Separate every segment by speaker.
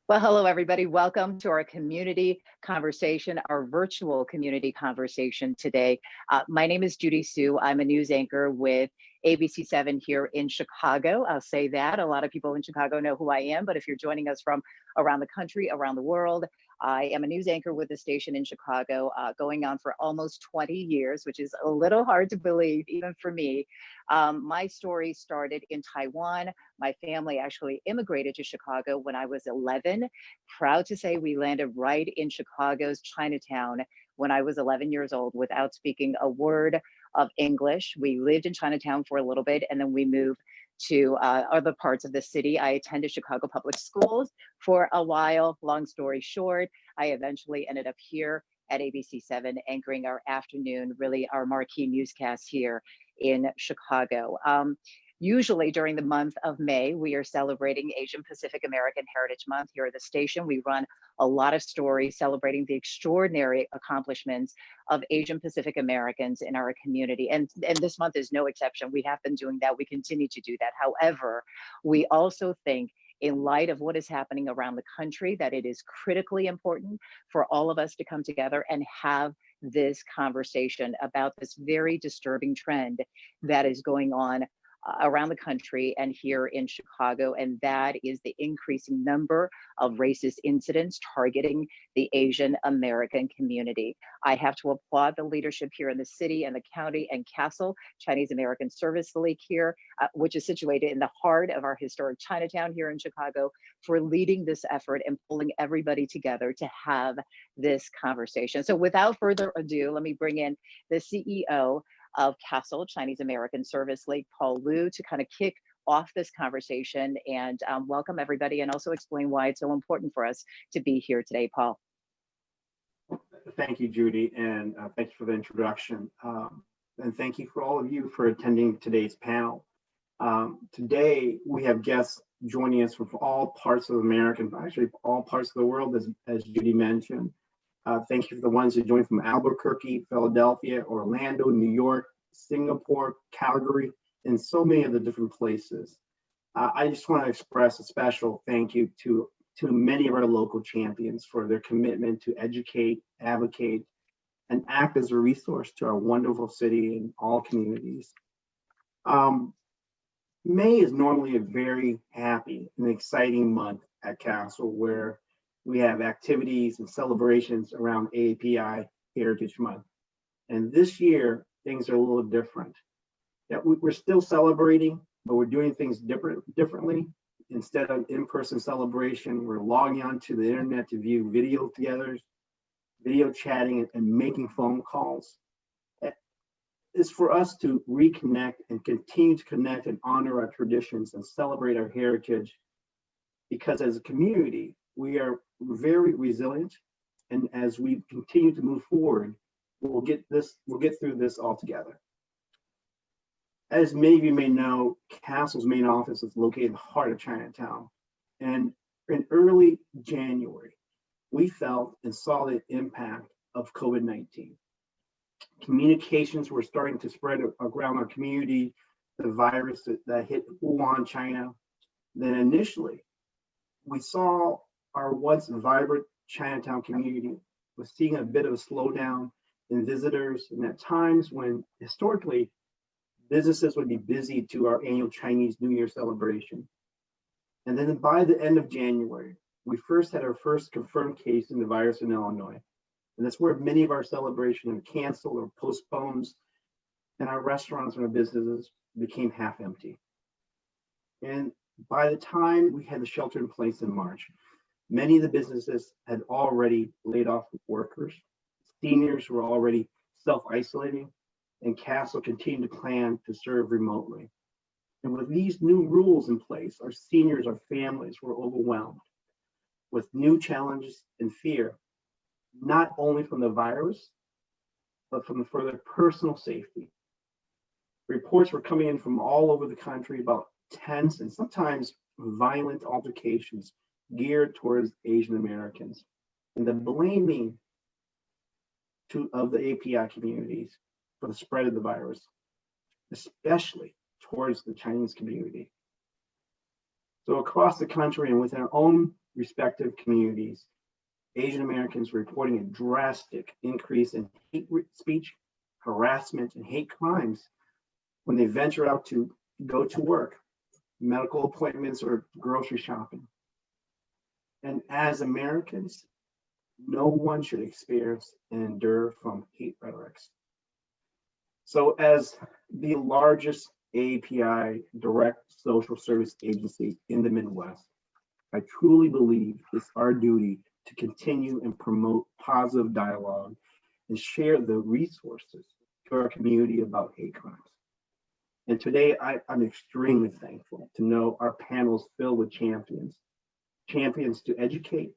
Speaker 1: Well, hello, everybody. Welcome to our community conversation, our virtual community conversation today. My name is Judy Sue. I'm a news anchor with ABC7 here in Chicago. I'll say that. A lot of people in Chicago know who I am, but if you're joining us from around the country, around the world, I am a news anchor with the station in Chicago, going on for almost 20 years, which is a little hard to believe, even for me. My story started in Taiwan. My family actually immigrated to Chicago when I was 11. Proud to say we landed right in Chicago's Chinatown when I was 11 years old without speaking a word of English. We lived in Chinatown for a little bit and then we moved to other parts of the city. I attended Chicago Public Schools for a while. Long story short, I eventually ended up here at ABC7 anchoring our afternoon, really our marquee newscast here in Chicago. Usually during the month of May, we are celebrating Asian Pacific American Heritage Month here at the station. We run a lot of stories celebrating the extraordinary accomplishments of Asian Pacific Americans in our community. And this month is no exception. We have been doing that. We continue to do that. However, we also think in light of what is happening around the country, that it is critically important for all of us to come together and have this conversation about this very disturbing trend that is going on around the country and here in Chicago, and that is the increasing number of racist incidents targeting the Asian American community. I have to applaud the leadership here in the city and the county and CASL, Chinese American Service League here, which is situated in the heart of our historic Chinatown here in Chicago, for leading this effort and pulling everybody together to have this conversation. So without further ado, let me bring in the CEO of CASL, Chinese American Service League, Paul Liu, to kind of kick off this conversation and welcome everybody and also explain why it's so important for us to be here today, Paul.
Speaker 2: Thank you, Judy, and thank you for the introduction. And thank you for all of you for attending today's panel. Today, we have guests joining us from all parts of America, actually all parts of the world, as Judy mentioned. Thank you for the ones who joined from Albuquerque, Philadelphia, Orlando, New York, Singapore, Calgary, and so many of the different places. I just want to express a special thank you to many of our local champions for their commitment to educate, advocate, and act as a resource to our wonderful city and all communities. May is normally a very happy and exciting month at CASL, where we have activities and celebrations around API Heritage Month. And this year, things are a little different. Yeah, we're still celebrating, but we're doing things differently. Instead of in-person celebration, we're logging onto the internet to view video together, video chatting, and making phone calls. It's for us to reconnect and continue to connect and honor our traditions and celebrate our heritage, because as a community, we are very resilient, and as we continue to move forward, we'll get through this all together. As many of you may know, CASL's main office is located in the heart of Chinatown, and in early January, we felt and saw the impact of COVID-19. Communications were starting to spread around our community, the virus that hit Wuhan, China. Then initially, we saw our once vibrant Chinatown community was seeing a bit of a slowdown in visitors, and at times when historically businesses would be busy to our annual Chinese New Year celebration. And then by the end of January, we first had our first confirmed case in the virus in Illinois. And that's where many of our celebrations were canceled or postponed, and our restaurants and our businesses became half empty. And by the time we had the shelter in place in March, many of the businesses had already laid off workers. Seniors were already self-isolating, and CASL continued to plan to serve remotely. And with these new rules in place, our seniors, our families were overwhelmed with new challenges and fear, not only from the virus, but from for their personal safety. Reports were coming in from all over the country about tense and sometimes violent altercations geared towards Asian Americans, and the blaming of the API communities for the spread of the virus, especially towards the Chinese community. So across the country and within our own respective communities, Asian Americans reporting a drastic increase in hate speech, harassment, and hate crimes when they venture out to go to work, medical appointments, or grocery shopping. And as Americans, no one should experience and endure from hate rhetorics. So as the largest API direct social service agency in the Midwest, I truly believe it's our duty to continue and promote positive dialogue and share the resources to our community about hate crimes. And today, I'm extremely thankful to know our panel is filled with champions to educate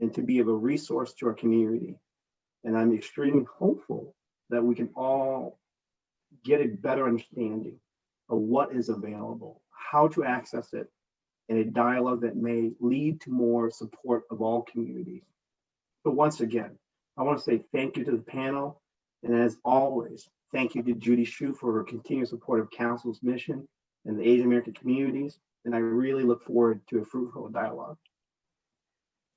Speaker 2: and to be of a resource to our community. And I'm extremely hopeful that we can all get a better understanding of what is available, how to access it, and a dialogue that may lead to more support of all communities. So once again, I want to say thank you to the panel. And as always, thank you to Judy Hsu for her continued support of CASL's mission and the Asian American communities. And I really look forward to a fruitful dialogue.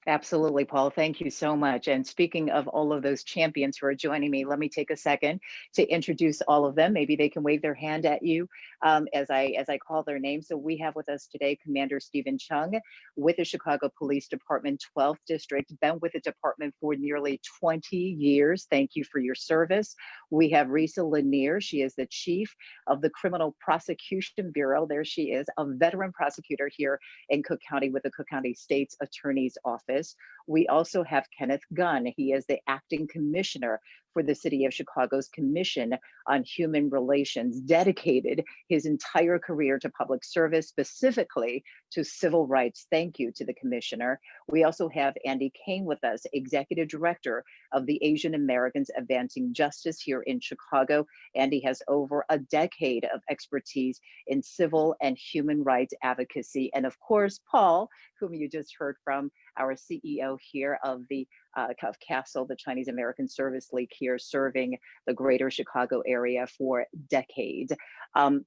Speaker 1: Absolutely, Paul. Thank you so much. And speaking of all of those champions who are joining me, let me take a second to introduce all of them. Maybe they can wave their hand at you as I call their names. So we have with us today Commander Stephen Chung with the Chicago Police Department 12th District, been with the department for nearly 20 years. Thank you for your service. We have Risa Lanier. She is the chief of the Criminal Prosecution Bureau. There she is, a veteran prosecutor here in Cook County with the Cook County State's Attorney's Office. We also have Kenneth Gunn. He is the acting commissioner for the City of Chicago's Commission on Human Relations, dedicated his entire career to public service, specifically to civil rights. Thank you to the commissioner. We also have Andy Kane with us, executive director of the Asian Americans Advancing Justice here in Chicago. Andy has over a decade of expertise in civil and human rights advocacy. And of course, Paul, whom you just heard from, our CEO here of CASL, the Chinese American Service League here, serving the greater Chicago area for decades.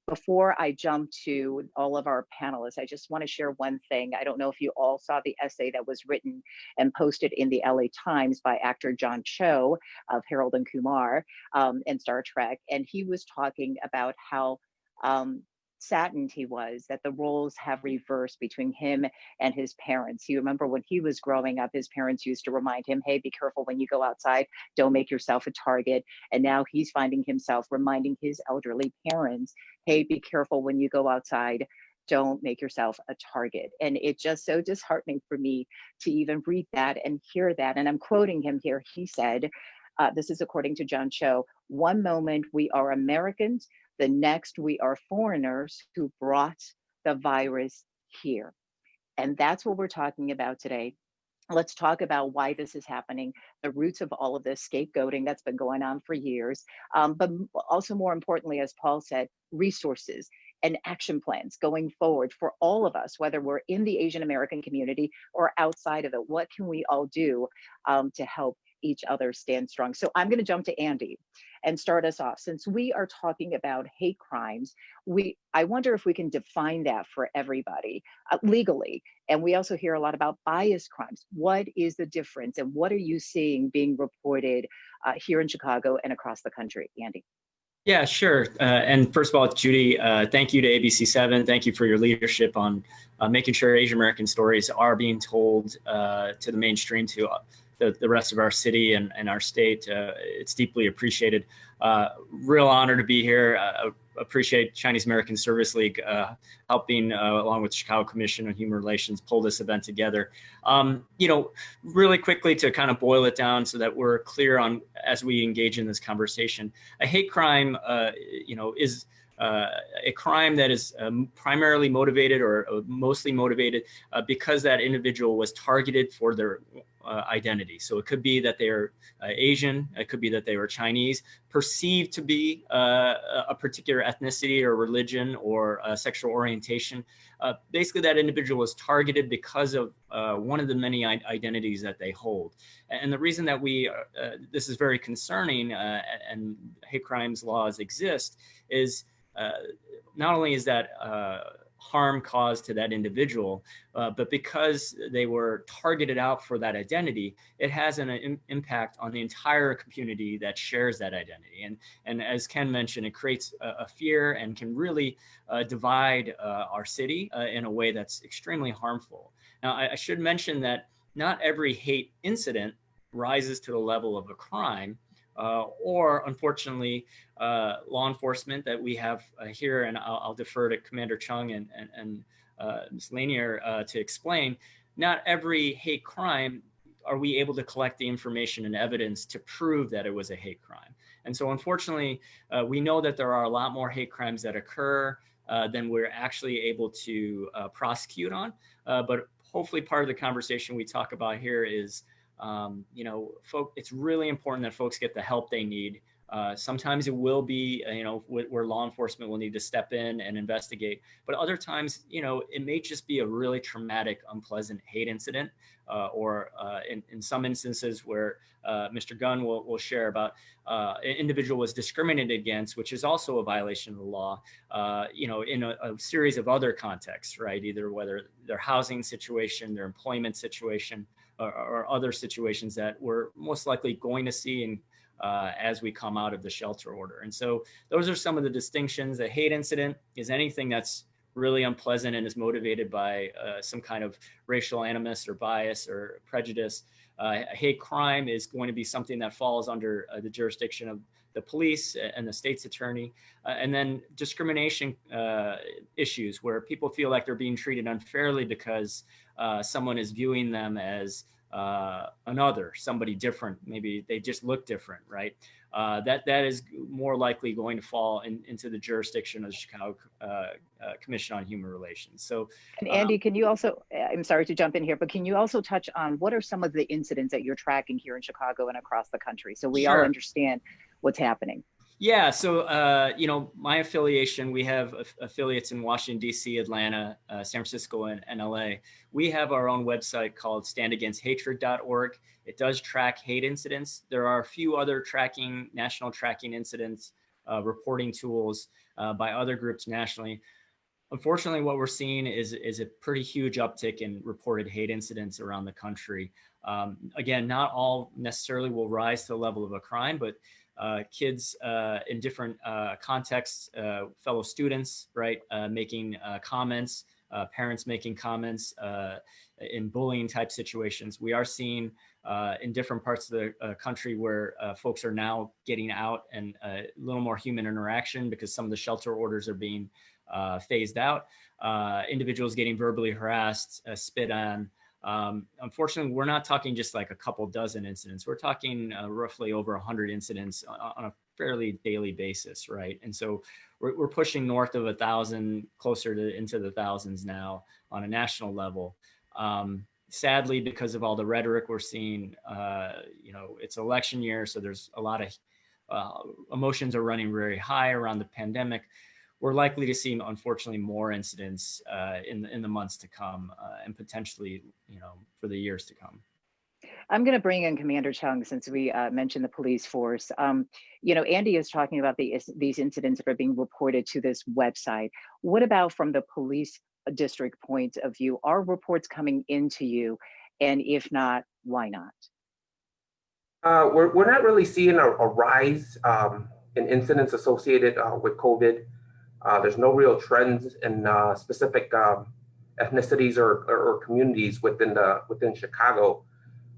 Speaker 1: Before I jump to all of our panelists, I just want to share one thing. I don't know if you all saw the essay that was written and posted in the LA Times by actor John Cho of Harold and Kumar and Star Trek. And he was talking about how saddened he was that the roles have reversed between him and his parents. You remember when he was growing up, his parents used to remind him, hey, be careful when you go outside, don't make yourself a target. And now he's finding himself reminding his elderly parents, hey, be careful when you go outside, don't make yourself a target. And it's just so disheartening for me to even read that and hear that. And I'm quoting him here. He said, this is according to John Cho, one moment we are Americans, the next, we are foreigners who brought the virus here. And that's what we're talking about today. Let's talk about why this is happening, the roots of all of this scapegoating that's been going on for years, but also more importantly, as Paul said, resources and action plans going forward for all of us, whether we're in the Asian American community or outside of it. What can we all do to help each other stand strong? So I'm going to jump to Andy and start us off. Since we are talking about hate crimes, I wonder if we can define that for everybody legally. And we also hear a lot about bias crimes. What is the difference and what are you seeing being reported here in Chicago and across the country? Andy.
Speaker 3: Yeah, sure. And first of all, Judy, thank you to ABC7. Thank you for your leadership on making sure Asian American stories are being told to the mainstream, to the rest of our city and our state. It's deeply appreciated. Real honor to be here. Appreciate Chinese American Service League helping, along with the Chicago Commission on Human Relations, pull this event together. Really quickly to kind of boil it down so that we're clear on as we engage in this conversation. A hate crime, is a crime that is primarily motivated or mostly motivated because that individual was targeted for their identity. So it could be that they are Asian, it could be that they were Chinese, perceived to be a particular ethnicity or religion or sexual orientation. Basically, that individual was targeted because of one of the many identities that they hold. And the reason that this is very concerning and hate crimes laws exist is not only is that harm caused to that individual, but because they were targeted out for that identity, it has an impact on the entire community that shares that identity. And as Ken mentioned, it creates a fear and can really divide our city in a way that's extremely harmful. Now, I should mention that not every hate incident rises to the level of a crime, or unfortunately, law enforcement that we have here, and I'll defer to Commander Chung and Ms. Lanier to explain, not every hate crime are we able to collect the information and evidence to prove that it was a hate crime. And so unfortunately, we know that there are a lot more hate crimes that occur than we're actually able to prosecute on. But hopefully part of the conversation we talk about here is, it's really important that folks get the help they need. Sometimes it will be, where law enforcement will need to step in and investigate. But other times, it may just be a really traumatic, unpleasant hate incident, or in some instances where Mr. Gunn will share about an individual was discriminated against, which is also a violation of the law, in a series of other contexts, right? Either whether their housing situation, their employment situation, or other situations that we're most likely going to see as we come out of the shelter order. And so those are some of the distinctions. A hate incident is anything that's really unpleasant and is motivated by some kind of racial animus or bias or prejudice. A hate crime is going to be something that falls under the jurisdiction of the police and the state's attorney. And then discrimination issues where people feel like they're being treated unfairly because someone is viewing them as another, somebody different. Maybe they just look different, right? That is more likely going to fall into the jurisdiction of the Chicago Commission on Human Relations. So,
Speaker 1: and Andy, can you also, I'm sorry to jump in here, but can you also touch on what are some of the incidents that you're tracking here in Chicago and across the country, so we all understand what's happening? Yeah,
Speaker 3: so, my affiliation, we have affiliates in Washington, D.C., Atlanta, San Francisco, and LA. We have our own website called standagainsthatred.org. It does track hate incidents. There are a few other national tracking incidents, reporting tools by other groups nationally. Unfortunately, what we're seeing is a pretty huge uptick in reported hate incidents around the country. Again, not all necessarily will rise to the level of a crime, but kids in different contexts, fellow students, right, making comments, parents making comments in bullying type situations. We are seeing in different parts of the country where folks are now getting out and a little more human interaction because some of the shelter orders are being phased out. Individuals getting verbally harassed, spit on. Unfortunately, we're not talking just like a couple dozen incidents. We're talking roughly over 100 incidents on a fairly daily basis, right? And so we're pushing north of 1,000, closer to into the thousands now on a national level. Sadly, because of all the rhetoric we're seeing, it's election year, so there's a lot of emotions are running very high around the pandemic. We're likely to see, unfortunately, more incidents in the months to come, and potentially, for the years to come.
Speaker 1: I'm going to bring in Commander Chung since we mentioned the police force. Andy is talking about these incidents that are being reported to this website. What about from the police district point of view? Are reports coming into you? And if not, why not?
Speaker 4: We're not really seeing a rise in incidents associated with COVID. There's no real trends in specific ethnicities or communities within Chicago,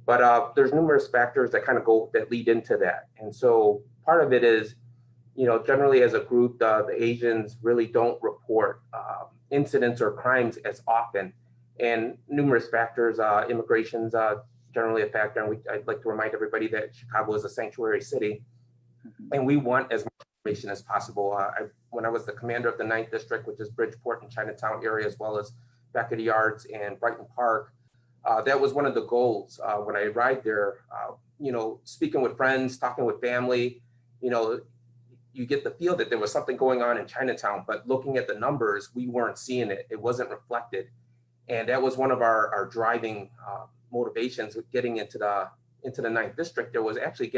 Speaker 4: but there's numerous factors that lead into that. And so part of it is, generally as a group, the Asians really don't report incidents or crimes as often, and numerous factors. Immigration's generally a factor, and I'd like to remind everybody that Chicago is a sanctuary city, and we want as much information as possible. When I was the commander of the 9th District, which is Bridgeport and Chinatown area, as well as Beckett Yards and Brighton Park, that was one of the goals when I arrived there. Speaking with friends, talking with family, you get the feel that there was something going on in Chinatown, but looking at the numbers, we weren't seeing it. It wasn't reflected. And that was one of our driving motivations with getting into the 9th District. There was actually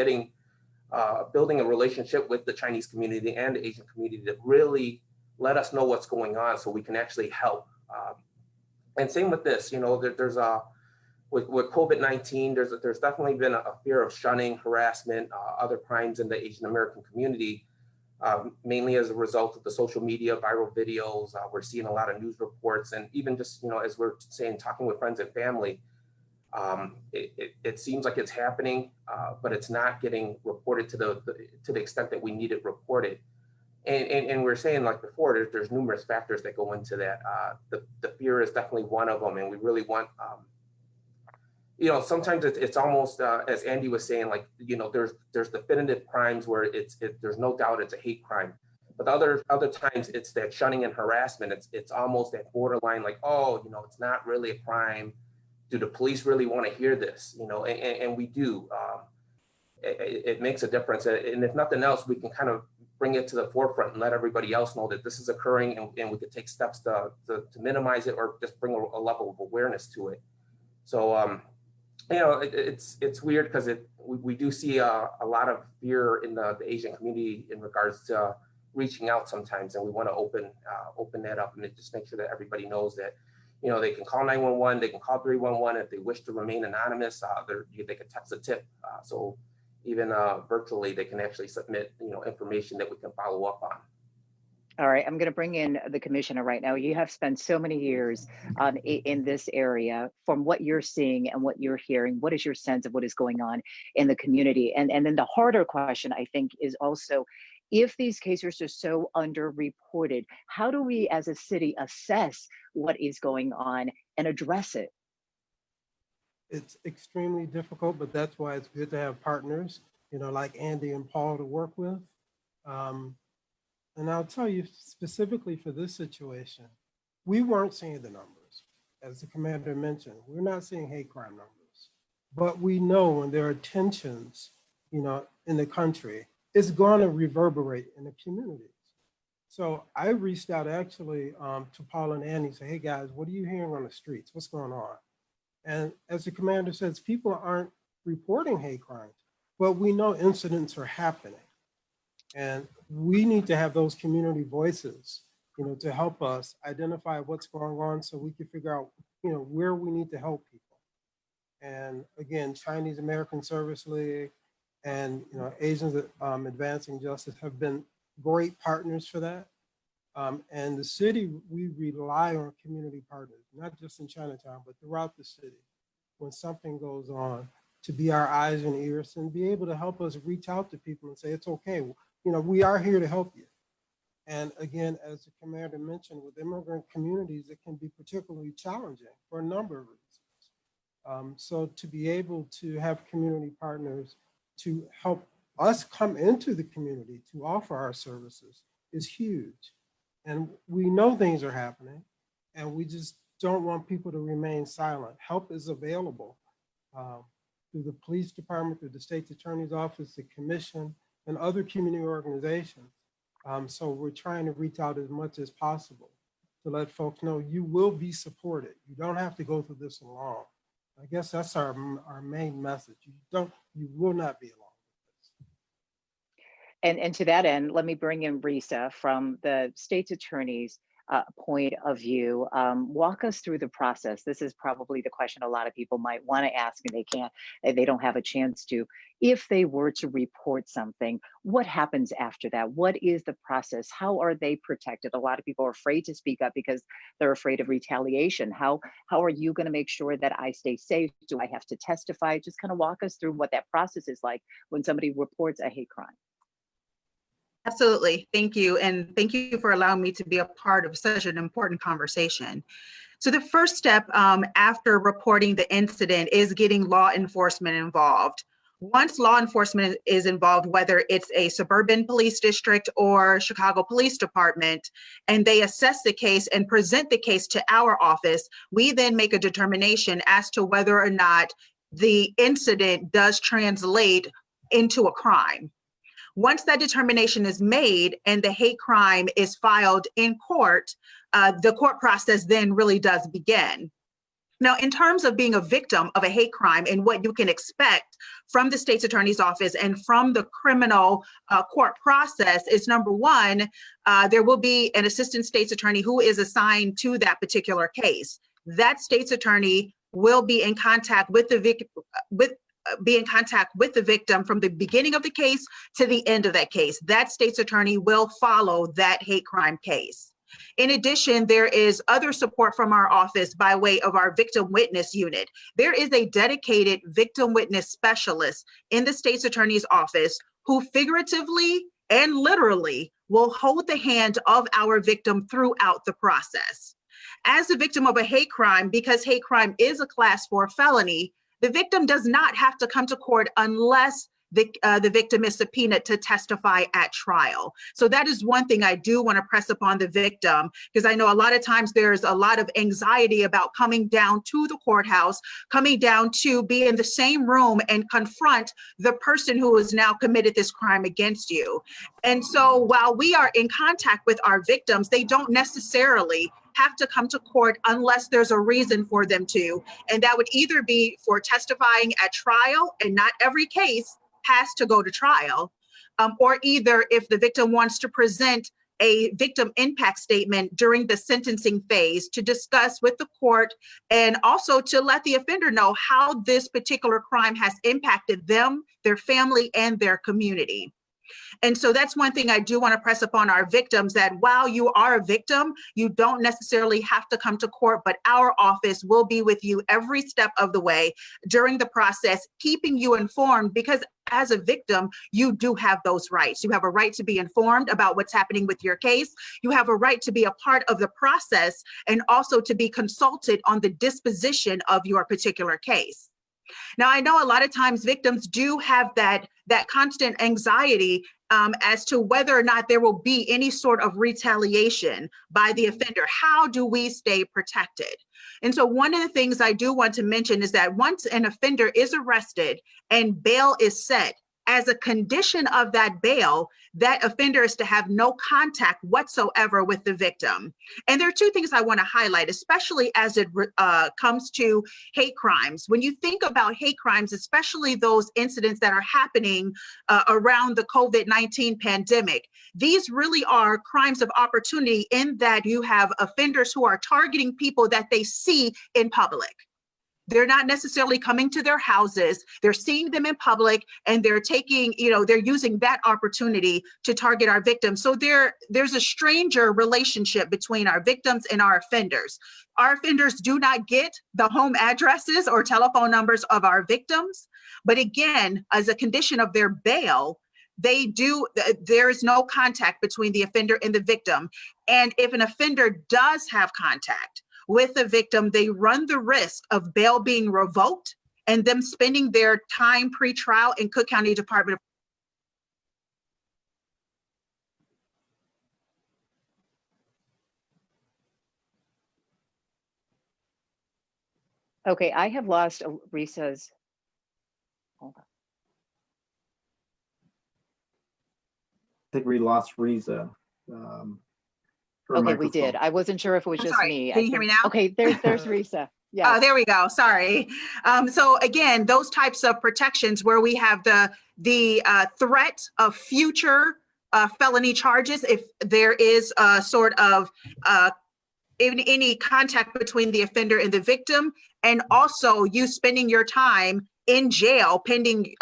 Speaker 4: building a relationship with the Chinese community and the Asian community that really let us know what's going on so we can actually help. And same with this, you know, there's with COVID-19, there's definitely been a fear of shunning, harassment, other crimes in the Asian American community, mainly as a result of the social media, viral videos. We're seeing a lot of news reports, and even just, you know, as we're saying, talking with friends and family, it seems like it's happening, but it's not getting reported to the extent that we need it reported. And we're saying, like before, there's numerous factors that go into that. The fear is definitely one of them, and we really want, you know, sometimes it's almost as Andy was saying, like, you know, there's definitive crimes where there's no doubt it's a hate crime, but other times it's that shunning and harassment. It's almost that borderline, like, oh, you know, it's not really a crime. Do the police really want to hear this? You know, and we do. It makes a difference, and if nothing else, we can kind of bring it to the forefront and let everybody else know that this is occurring, and we could take steps to minimize it or just bring a level of awareness to it. So, you know, it's weird because we do see a lot of fear in the Asian community in regards to reaching out sometimes, and we want to open that up and just make sure that everybody knows that, you know, they can call 911, they can call 311 if they wish to remain anonymous. They can text a tip. So even virtually, they can actually submit, you know, information that we can follow up on.
Speaker 1: All right, I'm going to bring in the commissioner right now. You have spent so many years in this area. From what you're seeing and what you're hearing, what is your sense of what is going on in the community? And then the harder question, I think, is also, if these cases are so underreported, how do we as a city assess what is going on and address it?
Speaker 5: It's extremely difficult, but that's why it's good to have partners, you know, like Andy and Paul to work with. And I'll tell you specifically for this situation, we weren't seeing the numbers. As the commander mentioned, we're not seeing hate crime numbers, but we know when there are tensions, you know, in the country, it's going to reverberate in the communities. So I reached out actually to Paul and Andy and say, hey guys, what are you hearing on the streets? What's going on? And as the commander says, people aren't reporting hate crimes, but we know incidents are happening. And we need to have those community voices, you know, to help us identify what's going on so we can figure out, you know, where we need to help people. And again, Chinese American Service League and, you know, Asians Advancing Justice have been great partners for that. And the city, we rely on community partners, not just in Chinatown, but throughout the city, when something goes on, to be our eyes and ears and be able to help us reach out to people and say, it's okay. You know, we are here to help you. And again, as the commander mentioned, with immigrant communities, it can be particularly challenging for a number of reasons. So to be able to have community partners to help us come into the community to offer our services is huge. And we know things are happening, and we just don't want people to remain silent. Help is available through the police department, through the state's attorney's office, the commission, and other community organizations. So we're trying to reach out as much as possible to let folks know you will be supported. You don't have to go through this alone. I guess that's our main message. You will not be alone with this.
Speaker 1: And to that end, let me bring in Risa from the state's attorney's point of view. Walk us through the process. This is probably the question a lot of people might want to ask and they don't have a chance to. If they were to report something, what happens after that? What is the process? How are they protected? A lot of people are afraid to speak up because they're afraid of retaliation. How are you going to make sure that I stay safe? Do I have to testify? Just kind of walk us through what that process is like when somebody reports a hate crime.
Speaker 6: Absolutely. Thank you. And thank you for allowing me to be a part of such an important conversation. So the first step after reporting the incident is getting law enforcement involved. Once law enforcement is involved, whether it's a suburban police district or Chicago Police Department, and they assess the case and present the case to our office, we then make a determination as to whether or not the incident does translate into a crime. Once that determination is made and the hate crime is filed in court, the court process then really does begin. Now, in terms of being a victim of a hate crime and what you can expect from the state's attorney's office and from the criminal court process is, number one, there will be an assistant state's attorney who is assigned to that particular case. That state's attorney will be in contact with the victim from the beginning of the case to the end of that case. That state's attorney will follow that hate crime case. In addition, there is other support from our office by way of our victim witness unit. There is a dedicated victim witness specialist in the state's attorney's office who figuratively and literally will hold the hand of our victim throughout the process. As a victim of a hate crime, because hate crime is a class 4 felony, the victim does not have to come to court unless the victim is subpoenaed to testify at trial. So that is one thing I do want to press upon the victim, because I know a lot of times there's a lot of anxiety about coming down to the courthouse, coming down to be in the same room and confront the person who has now committed this crime against you. And so while we are in contact with our victims, they don't necessarily have to come to court unless there's a reason for them to. And that would either be for testifying at trial, and not every case has to go to trial, or either if the victim wants to present a victim impact statement during the sentencing phase to discuss with the court and also to let the offender know how this particular crime has impacted them, their family, and their community. And so that's one thing I do want to press upon our victims, that while you are a victim, you don't necessarily have to come to court, but our office will be with you every step of the way during the process, keeping you informed, because as a victim, you do have those rights. You have a right to be informed about what's happening with your case. You have a right to be a part of the process and also to be consulted on the disposition of your particular case. Now, I know a lot of times victims do have that constant anxiety as to whether or not there will be any sort of retaliation by the offender. How do we stay protected? And so one of the things I do want to mention is that once an offender is arrested and bail is set, as a condition of that bail, that offender is to have no contact whatsoever with the victim. And there are two things I want to highlight, especially as it comes to hate crimes. When you think about hate crimes, especially those incidents that are happening around the COVID-19 pandemic, these really are crimes of opportunity in that you have offenders who are targeting people that they see in public. They're not necessarily coming to their houses. They're seeing them in public, and they're taking, they're using that opportunity to target our victims. So there's a stranger relationship between our victims and our offenders. Our offenders do not get the home addresses or telephone numbers of our victims. But again, as a condition of their bail, there is no contact between the offender and the victim. And if an offender does have contact with the victim, they run the risk of bail being revoked and them spending their time pre-trial in Cook County Department of
Speaker 1: Okay, I have lost Risa's. Hold on.
Speaker 2: I think we lost Risa.
Speaker 1: Okay, we did. I wasn't sure if it was just
Speaker 6: sorry,
Speaker 1: me.
Speaker 6: can you hear me now?
Speaker 1: Okay, there's Risa. Yeah.
Speaker 6: Oh, there we go. Sorry. So again, those types of protections where we have the threat of future felony charges, if there is a sort of any contact between the offender and the victim, and also you spending your time in jail pending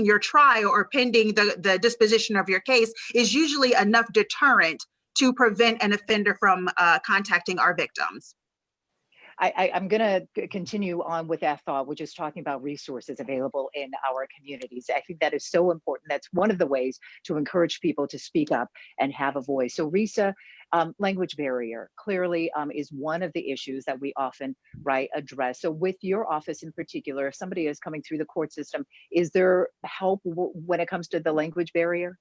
Speaker 6: your trial or pending the disposition of your case, is usually enough deterrent to prevent an offender from contacting our victims.
Speaker 1: I'm going to continue on with that thought, which is talking about resources available in our communities. I think that is so important. That's one of the ways to encourage people to speak up and have a voice. So Risa, language barrier clearly is one of the issues that we often address. So with your office in particular, if somebody is coming through the court system, is there help when it comes to the language barrier?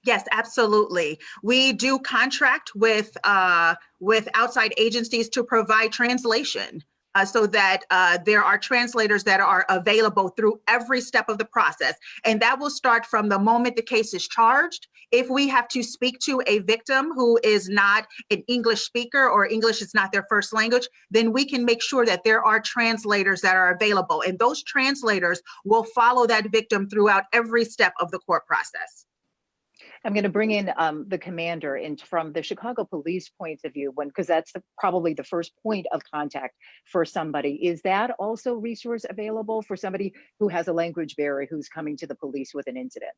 Speaker 6: Yes, absolutely. We do contract with outside agencies to provide translation so that there are translators that are available through every step of the process. And that will start from the moment the case is charged. If we have to speak to a victim who is not an English speaker or English is not their first language, then we can make sure that there are translators that are available. And those translators will follow that victim throughout every step of the court process.
Speaker 1: I'm going to bring in the commander, and from the Chicago police point of view, because that's probably the first point of contact for somebody. Is that also resource available for somebody who has a language barrier who's coming to the police with an incident?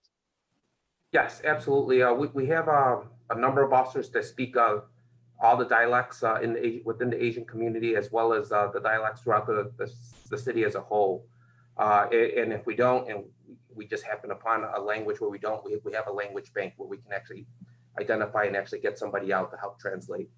Speaker 4: Yes, absolutely. We have a number of officers that speak all the dialects within the Asian community, as well as the dialects throughout the city as a whole. And if we don't, and we just happen upon a language where we don't, we have a language bank where we can actually identify and actually get somebody out to help translate.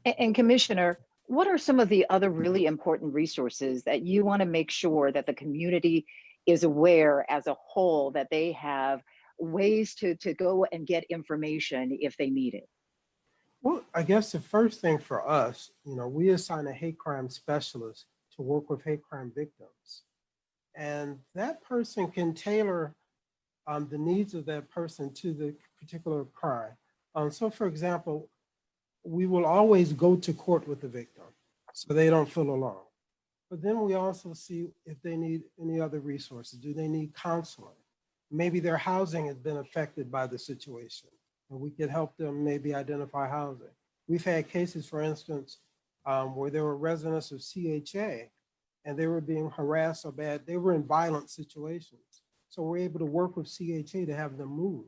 Speaker 1: And Commissioner, what are some of the other really important resources that you want to make sure that the community is aware as a whole, that they have ways to go and get information if they need it?
Speaker 5: Well, I guess the first thing for us, we assign a hate crime specialist to work with hate crime victims. And that person can tailor the needs of that person to the particular crime. So for example, we will always go to court with the victim so they don't feel alone. But then we also see if they need any other resources. Do they need counseling? Maybe their housing has been affected by the situation, and we can help them maybe identify housing. We've had cases, for instance, where there were residents of CHA and they were being harassed so bad, they were in violent situations. So we're able to work with CHA to have them move.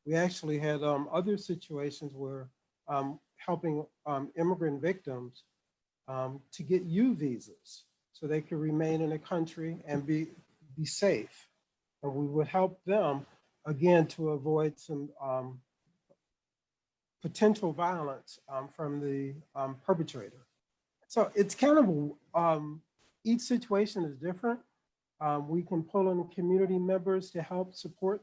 Speaker 5: We actually had other situations where helping immigrant victims to get U visas so they could remain in the country and be safe. And we would help them, again, to avoid some potential violence from the perpetrator. So it's kind of, each situation is different. We can pull in community members to help support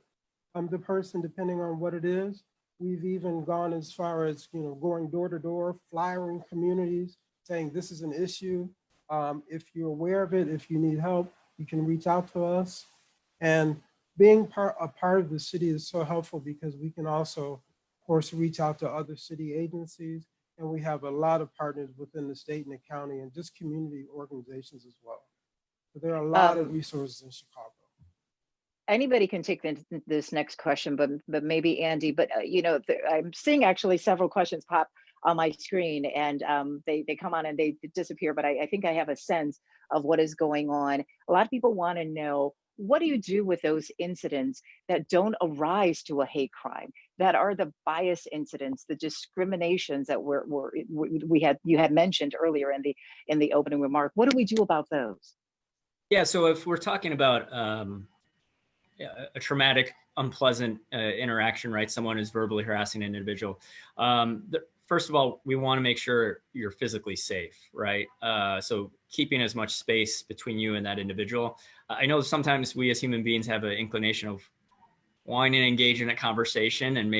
Speaker 5: the person depending on what it is. We've even gone as far as going door to door, flyering communities, saying this is an issue. If you're aware of it, if you need help, you can reach out to us. And being a part of the city is so helpful because we can also, of course, reach out to other city agencies. And we have a lot of partners within the state and the county and just community organizations as well. So there are a lot of resources in Chicago.
Speaker 1: Anybody can take this next question, but maybe Andy, but I'm seeing actually several questions pop on my screen, and they come on and they disappear, but I think I have a sense of what is going on. A lot of people want to know, what do you do with those incidents that don't arise to a hate crime, that are the bias incidents, the discriminations that you had mentioned earlier in the opening remark? What do we do about those?
Speaker 3: Yeah, so if we're talking about a traumatic, unpleasant interaction, right? Someone is verbally harassing an individual. First of all, we want to make sure you're physically safe, right? So keeping as much space between you and that individual. I know sometimes we as human beings have an inclination of wanting to engage in a conversation and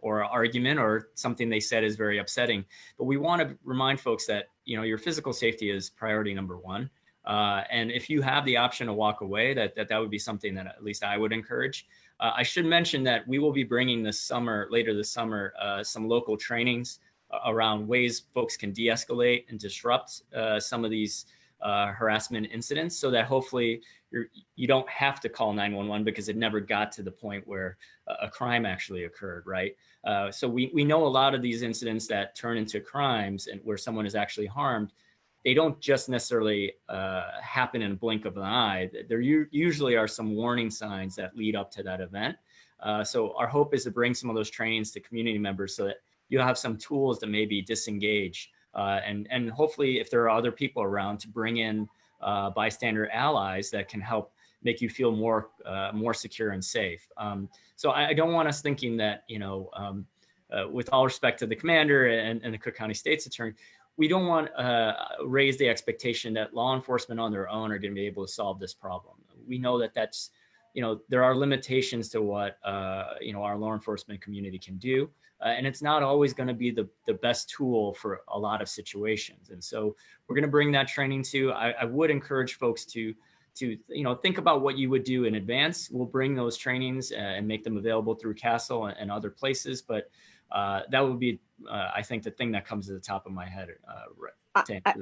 Speaker 3: or an argument or something they said is very upsetting. But we want to remind folks that, your physical safety is priority number one. And if you have the option to walk away, that would be something that at least I would encourage. I should mention that we will be bringing later this summer, some local trainings around ways folks can de-escalate and disrupt some of these harassment incidents, so that hopefully you don't have to call 911 because it never got to the point where a crime actually occurred, right? So we know a lot of these incidents that turn into crimes and where someone is actually harmed, they don't just necessarily happen in a blink of an eye. There usually are some warning signs that lead up to that event. So our hope is to bring some of those trainings to community members so that you'll have some tools to maybe disengage. And hopefully if there are other people around, to bring in bystander allies that can help make you feel more secure and safe. So I don't want us thinking that, with all respect to the commander and the Cook County State's Attorney, we don't want to raise the expectation that law enforcement on their own are going to be able to solve this problem. We know that that's there are limitations to what our law enforcement community can do, and it's not always going to be the best tool for a lot of situations. And so we're going to bring that training to. I would encourage folks to think about what you would do in advance. We'll bring those trainings and make them available through CASL and other places, but that would be, I think, the thing that comes to the top of my head.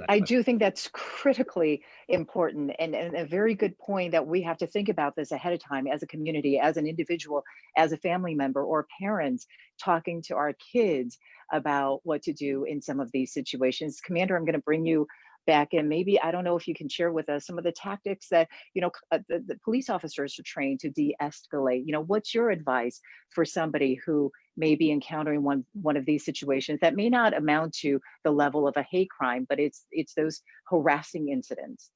Speaker 1: I do think that's critically important, and a very good point that we have to think about this ahead of time as a community, as an individual, as a family member, or parents talking to our kids about what to do in some of these situations. Commander, I'm going to bring you back in. Maybe, I don't know if you can share with us some of the tactics that the police officers are trained to de-escalate. What's your advice for somebody who may be encountering one of these situations that may not amount to the level of a hate crime, but it's those harassing incidents?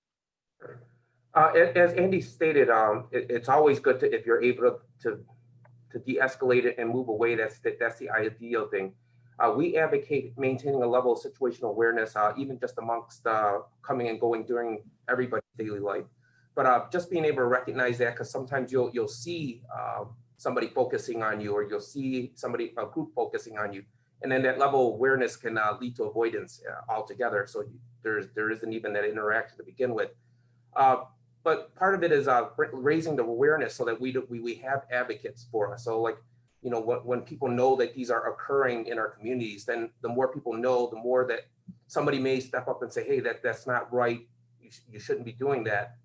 Speaker 4: As Andy stated, it's always good if you're able to de-escalate it and move away. That's the ideal thing. We advocate maintaining a level of situational awareness, even just amongst coming and going during everybody's daily life. But just being able to recognize that, because sometimes you'll see somebody focusing on you, or you'll see a group focusing on you, and then that level of awareness can lead to avoidance altogether. So there isn't even that interaction to begin with. But part of it is raising the awareness so that we have advocates for us. So when people know that these are occurring in our communities, then the more people know, the more that somebody may step up and say, hey, that's not right. You shouldn't be doing that.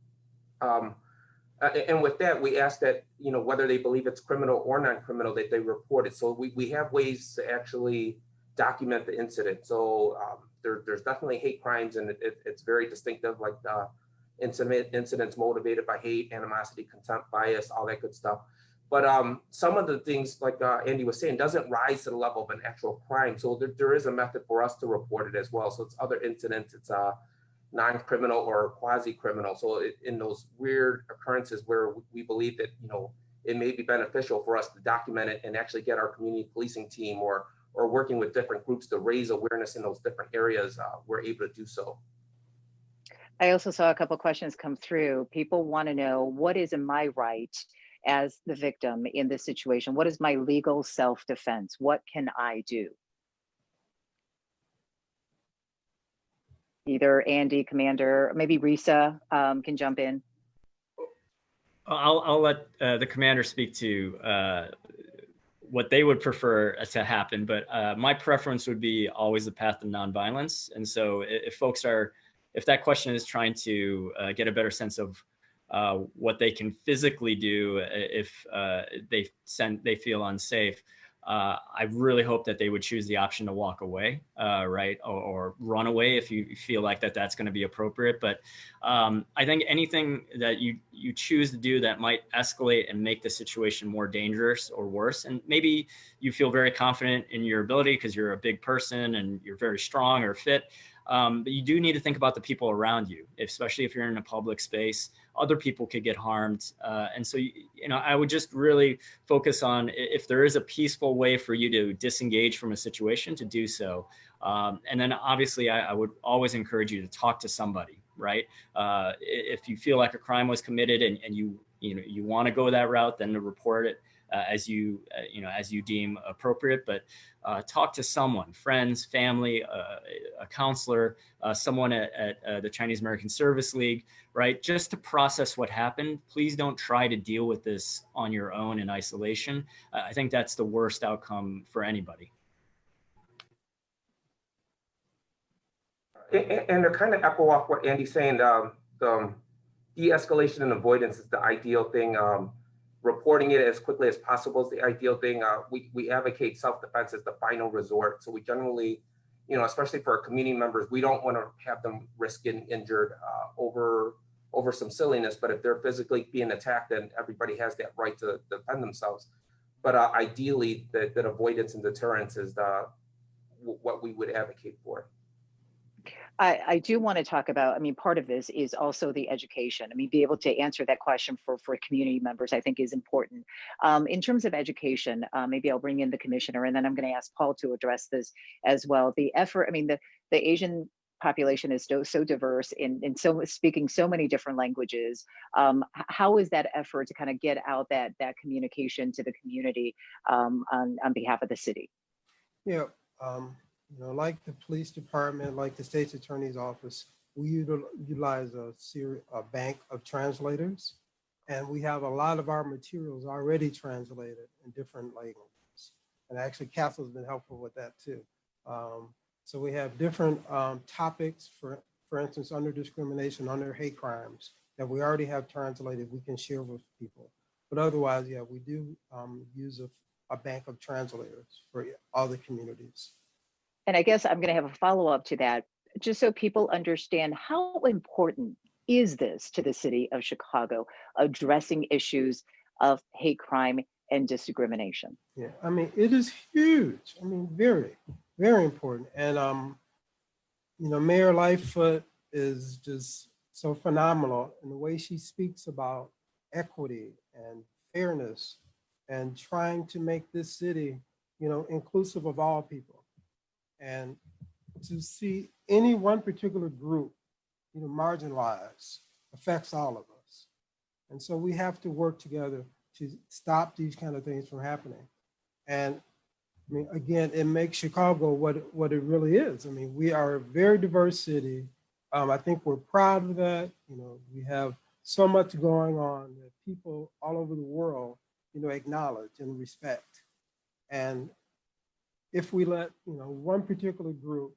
Speaker 4: And with that, we ask that, whether they believe it's criminal or non-criminal, that they report it. So we have ways to actually document the incident. So there's definitely hate crimes, and it's very distinctive, like incidents motivated by hate, animosity, contempt, bias, all that good stuff. But some of the things, like Andy was saying, doesn't rise to the level of an actual crime. So there is a method for us to report it as well. So it's other incidents, it's non-criminal or quasi-criminal. So in those weird occurrences where we believe that, it may be beneficial for us to document it and actually get our community policing team or working with different groups to raise awareness in those different areas, we're able to do so.
Speaker 1: I also saw a couple of questions come through. People want to know, what is my right as the victim in this situation? What is my legal self-defense? What can I do? Either Andy, Commander, maybe Risa can jump in.
Speaker 3: I'll let the commander speak to what they would prefer to happen, but my preference would be always the path of nonviolence. And so if that question is trying to get a better sense of what they can physically do if they feel unsafe, I really hope that they would choose the option to walk away, right, or run away if you feel like that's going to be appropriate. But I think anything that you choose to do that might escalate and make the situation more dangerous or worse, and maybe you feel very confident in your ability because you're a big person and you're very strong or fit, but you do need to think about the people around you, especially if you're in a public space. Other people could get harmed. And so, I would just really focus on, if there is a peaceful way for you to disengage from a situation, to do so. And then obviously I would always encourage you to talk to somebody, right? If you feel like a crime was committed and you want to go that route, then to report it as you deem appropriate. But talk to someone, friends, family, a counselor, someone at the Chinese American Service League, right? Just to process what happened. Please don't try to deal with this on your own in isolation. I think that's the worst outcome for anybody.
Speaker 4: And to kind of echo off what Andy's saying, de-escalation and avoidance is the ideal thing. Reporting it as quickly as possible is the ideal thing. We advocate self-defense as the final resort. So we generally, especially for our community members, we don't want to have them risk getting injured over some silliness. But if they're physically being attacked, then everybody has that right to defend themselves. But ideally, that avoidance and deterrence is what we would advocate for.
Speaker 1: I do want to talk about, part of this is also the education. Be able to answer that question for community members, I think, is important. In terms of education, maybe I'll bring in the commissioner, and then I'm going to ask Paul to address this as well. The effort, the Asian population is so diverse in so speaking so many different languages. How is that effort to kind of get out that communication to the community on behalf of the city?
Speaker 5: Yeah, like the police department, like the state's attorney's office, we utilize a bank of translators, and we have a lot of our materials already translated in different languages. And actually, CASL has been helpful with that too. So we have different topics, for instance, under discrimination, under hate crimes, that we already have translated, we can share with people. But otherwise, yeah, we do use a bank of translators for all the communities.
Speaker 1: And I guess I'm going to have a follow-up to that, just so people understand how important is this to the city of Chicago, addressing issues of hate crime and discrimination?
Speaker 5: Yeah, I mean, it is huge. I mean, very, very important. And, Mayor Lightfoot is just so phenomenal in the way she speaks about equity and fairness and trying to make this city, inclusive of all people. And to see any one particular group, marginalized affects all of us. And so we have to work together to stop these kind of things from happening. And I mean, again, it makes Chicago what it really is. I mean, we are a very diverse city. I think we're proud of that. We have so much going on that people all over the world, acknowledge and respect. And if we let, one particular group,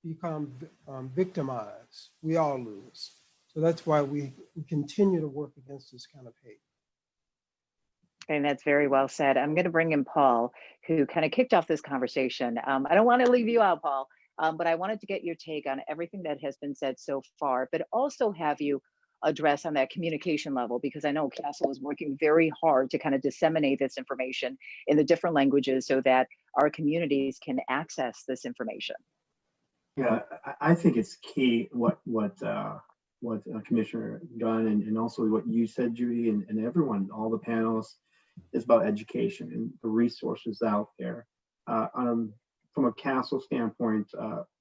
Speaker 5: become victimized, we all lose. So that's why we continue to work against this kind of hate.
Speaker 1: And that's very well said. I'm going to bring in Paul, who kind of kicked off this conversation. I don't want to leave you out, Paul, but I wanted to get your take on everything that has been said so far, but also have you address on that communication level, because I know CASL is working very hard to kind of disseminate this information in the different languages so that our communities can access this information.
Speaker 2: Yeah, I think it's key what Commissioner Gunn and also what you said, Judy, and everyone, all the panelists, is about education and the resources out there. From a CASL standpoint,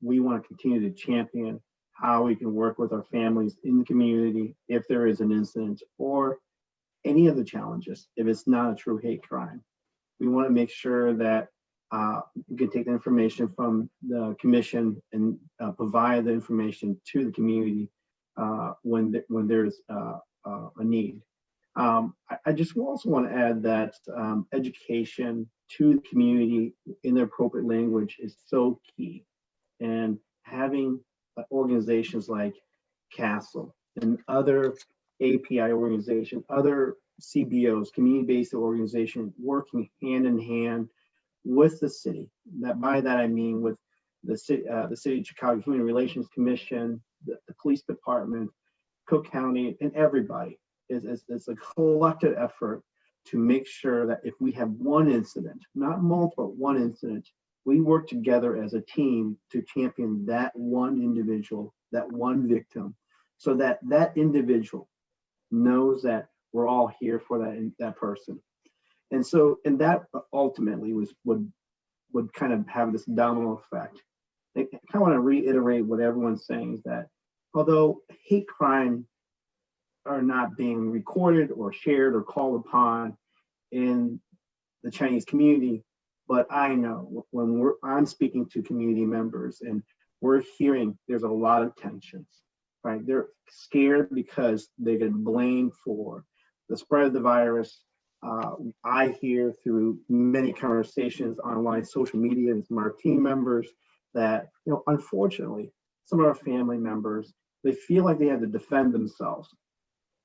Speaker 2: we want to continue to champion how we can work with our families in the community if there is an incident or any of the challenges, if it's not a true hate crime. We want to make sure that we can take the information from the commission and provide the information to the community when there's a need. I just also want to add that education to the community in the appropriate language is so key. And having organizations like CASL and other API organizations, other CBOs, community-based organizations, working hand in hand with the city. By that I mean with the city of Chicago Human Relations Commission, the police department, Cook County, and everybody. It's a collective effort to make sure that if we have one incident, not multiple, one incident, we work together as a team to champion that one individual, that one victim, so that that individual knows that we're all here for that person. And that ultimately would kind of have this domino effect. I kind of want to reiterate what everyone's saying, is that although hate crime are not being recorded or shared or called upon in the Chinese community, but I know when I'm speaking to community members and we're hearing there's a lot of tensions, right? They're scared because they get blamed for the spread of the virus. I hear through many conversations online, social media, and from our team members that, unfortunately, some of our family members, they feel like they have to defend themselves.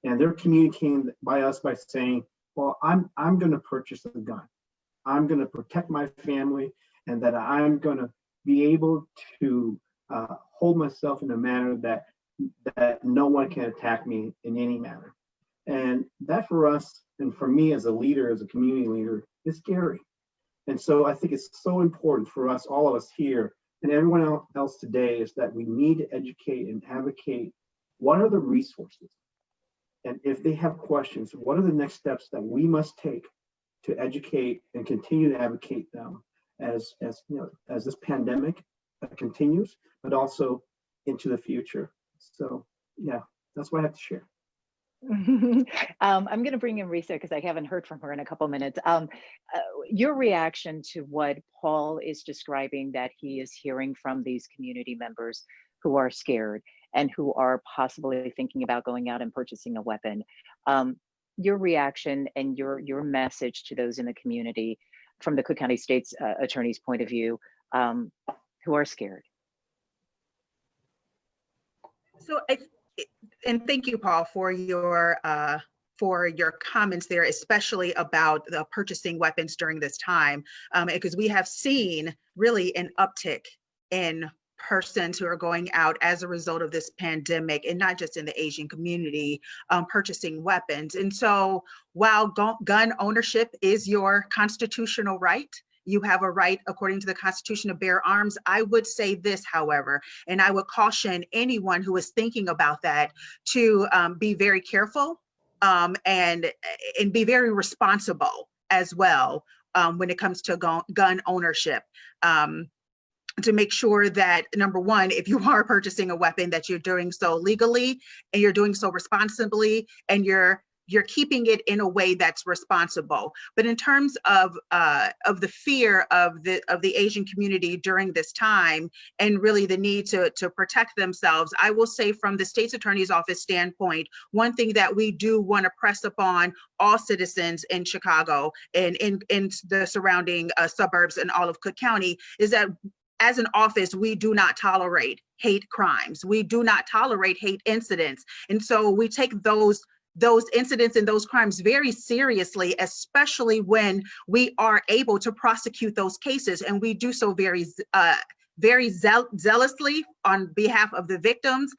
Speaker 2: And they're communicating by us by saying, well, I'm going to purchase a gun. I'm going to protect my family, and that I'm going to be able to hold myself in a manner that no one can attack me in any manner. And that for us, and for me as a leader, as a community leader, is scary. And so I think it's so important for us, all of us here, and everyone else today, is that we need to educate and advocate what are the resources. And if they have questions, what are the next steps that we must take to educate and continue to advocate them as this pandemic that continues, but also into the future. So yeah, that's what I have to share.
Speaker 1: I'm going to bring in Risa because I haven't heard from her in a couple minutes. Your reaction to what Paul is describing, that he is hearing from these community members who are scared and who are possibly thinking about going out and purchasing a weapon. Your reaction and your message to those in the community from the Cook County State's Attorney's point of view, who are scared.
Speaker 6: So, and thank you, Paul, for your comments there, especially about the purchasing weapons during this time, because we have seen really an uptick in persons who are going out as a result of this pandemic, and not just in the Asian community, purchasing weapons. And so while gun ownership is your constitutional right, you have a right, according to the Constitution, to bear arms. I would say this, however, and I would caution anyone who is thinking about that to be very careful and be very responsible as well when it comes to gun ownership. To make sure that, number one, if you are purchasing a weapon, that you're doing so legally and you're doing so responsibly, and you're keeping it in a way that's responsible. But in terms of the fear of the Asian community during this time, and really the need to protect themselves, I will say from the state's attorney's office standpoint, one thing that we do want to press upon all citizens in Chicago and in the surrounding suburbs and all of Cook County is that as an office, we do not tolerate hate crimes. We do not tolerate hate incidents. And so we take those incidents and those crimes very seriously, especially when we are able to prosecute those cases. And we do so very zealously on behalf of the victims,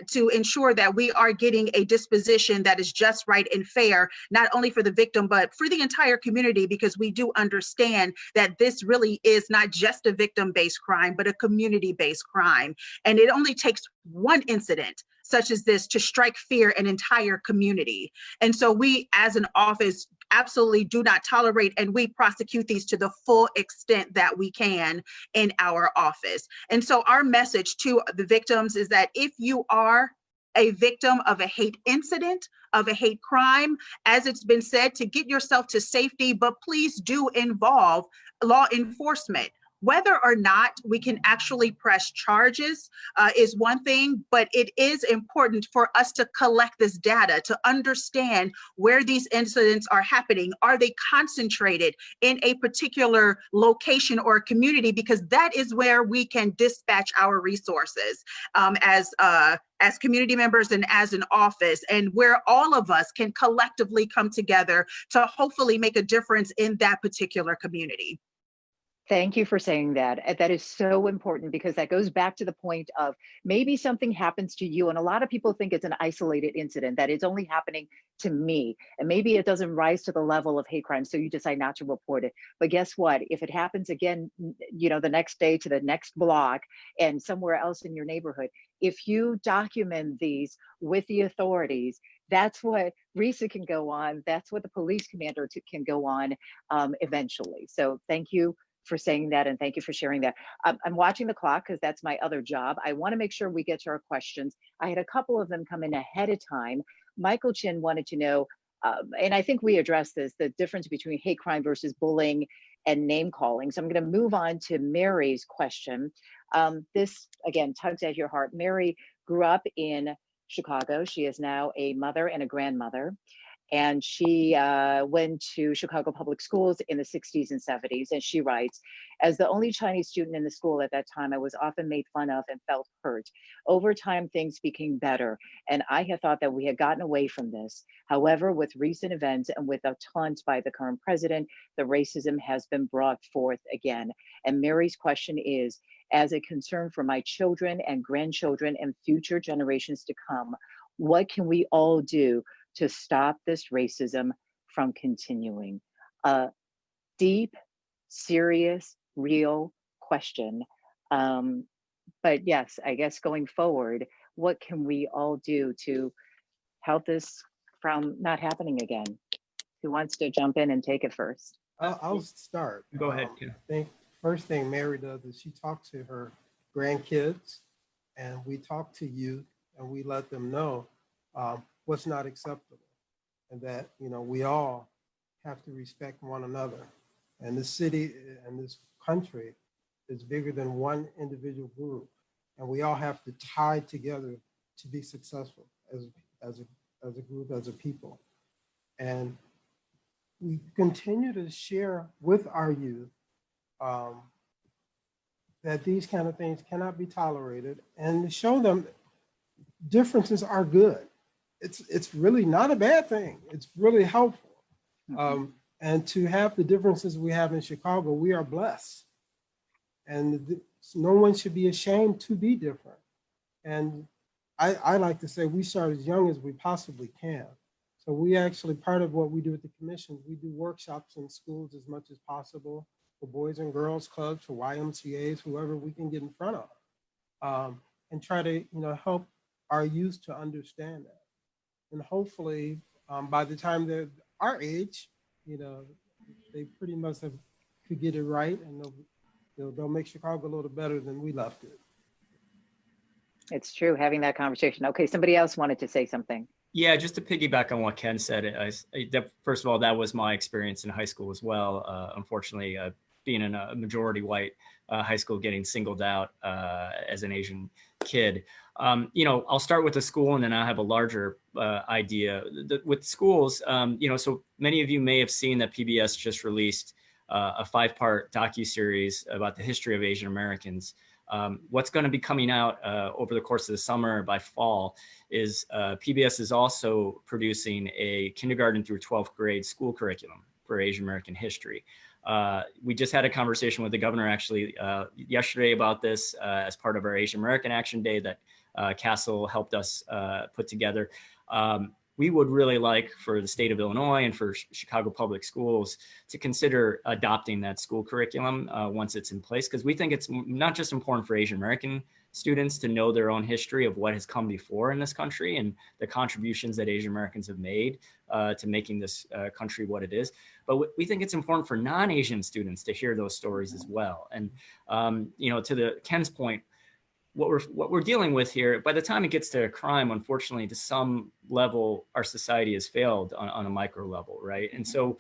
Speaker 6: to ensure that we are getting a disposition that is just, right, and fair, not only for the victim, but for the entire community, because we do understand that this really is not just a victim-based crime, but a community-based crime. And it only takes one incident such as this to strike fear an entire community. And so we, as an office, absolutely do not tolerate, and we prosecute these to the full extent that we can in our office. And so our message to the victims is that if you are a victim of a hate incident, of a hate crime, as it's been said, to get yourself to safety, but please do involve law enforcement. Whether or not we can actually press charges is one thing, but it is important for us to collect this data to understand where these incidents are happening. Are they concentrated in a particular location or community? Because that is where we can dispatch our resources as community members and as an office, and where all of us can collectively come together to hopefully make a difference in that particular community.
Speaker 1: Thank you for saying that. That is so important, because that goes back to the point of maybe something happens to you, and a lot of people think it's an isolated incident, that it's only happening to me, and maybe it doesn't rise to the level of hate crime, so you decide not to report it. But guess what? If it happens again, you know, the next day to the next block and somewhere else in your neighborhood, if you document these with the authorities, that's what Risa can go on. That's what the police commander can go on eventually. So thank you for saying that, and thank you for sharing that. I'm watching the clock because that's my other job. I want to make sure we get to our questions. I had a couple of them come in ahead of time. Michael Chin wanted to know, and I think we addressed this, the difference between hate crime versus bullying and name calling. So I'm going to move on to Mary's question. This, again, tugs at your heart. Mary grew up in Chicago. She is now a mother and a grandmother. And she went to Chicago public schools in the 60s and 70s. And she writes, as the only Chinese student in the school at that time, I was often made fun of and felt hurt. Over time, things became better. And I had thought that we had gotten away from this. However, with recent events and with a taunt by the current president, the racism has been brought forth again. And Mary's question is, as a concern for my children and grandchildren and future generations to come, what can we all do to stop this racism from continuing? A deep, serious, real question. But yes, I guess going forward, what can we all do to help this from not happening again? Who wants to jump in and take it first?
Speaker 5: I'll start.
Speaker 3: Go ahead.
Speaker 5: I think first thing Mary does is she talks to her grandkids, and we talk to youth, and we let them know what's not acceptable, and that, you know, we all have to respect one another. And this city and this country is bigger than one individual group, and we all have to tie together to be successful as a group, as a people. And we continue to share with our youth that these kind of things cannot be tolerated, and show them differences are good. It's really not a bad thing. It's really helpful. And to have the differences we have in Chicago, we are blessed. And no one should be ashamed to be different. And I like to say we start as young as we possibly can. So we actually, part of what we do at the commission, we do workshops in schools as much as possible for boys and girls clubs, for YMCAs, whoever we can get in front of, and try to, you know, help our youth to understand that. And hopefully by the time they're our age, you know, they pretty much could get it right, and they'll make Chicago a little better than we left it.
Speaker 1: It's true, having that conversation. Okay, somebody else wanted to say something.
Speaker 3: Yeah, just to piggyback on what Ken said, first of all, that was my experience in high school as well. Unfortunately, being in a majority white high school, getting singled out as an Asian kid. You know, I'll start with the school, and then I'll have a larger idea. With schools, you know, so many of you may have seen that PBS just released a 5-part docuseries about the history of Asian Americans. What's going to be coming out over the course of the summer, by fall, is PBS is also producing a kindergarten through 12th grade school curriculum for Asian American history. We just had a conversation with the governor actually yesterday about this as part of our Asian American Action Day that CASL helped us put together. We would really like for the state of Illinois and for Chicago Public Schools to consider adopting that school curriculum once it's in place, because we think it's not just important for Asian American students to know their own history of what has come before in this country and the contributions that Asian Americans have made to making this country what it is, but we think it's important for non-Asian students to hear those stories as well. And you know, to Ken's point, what we're dealing with here, by the time it gets to crime, unfortunately, to some level, our society has failed on a micro level, right? And so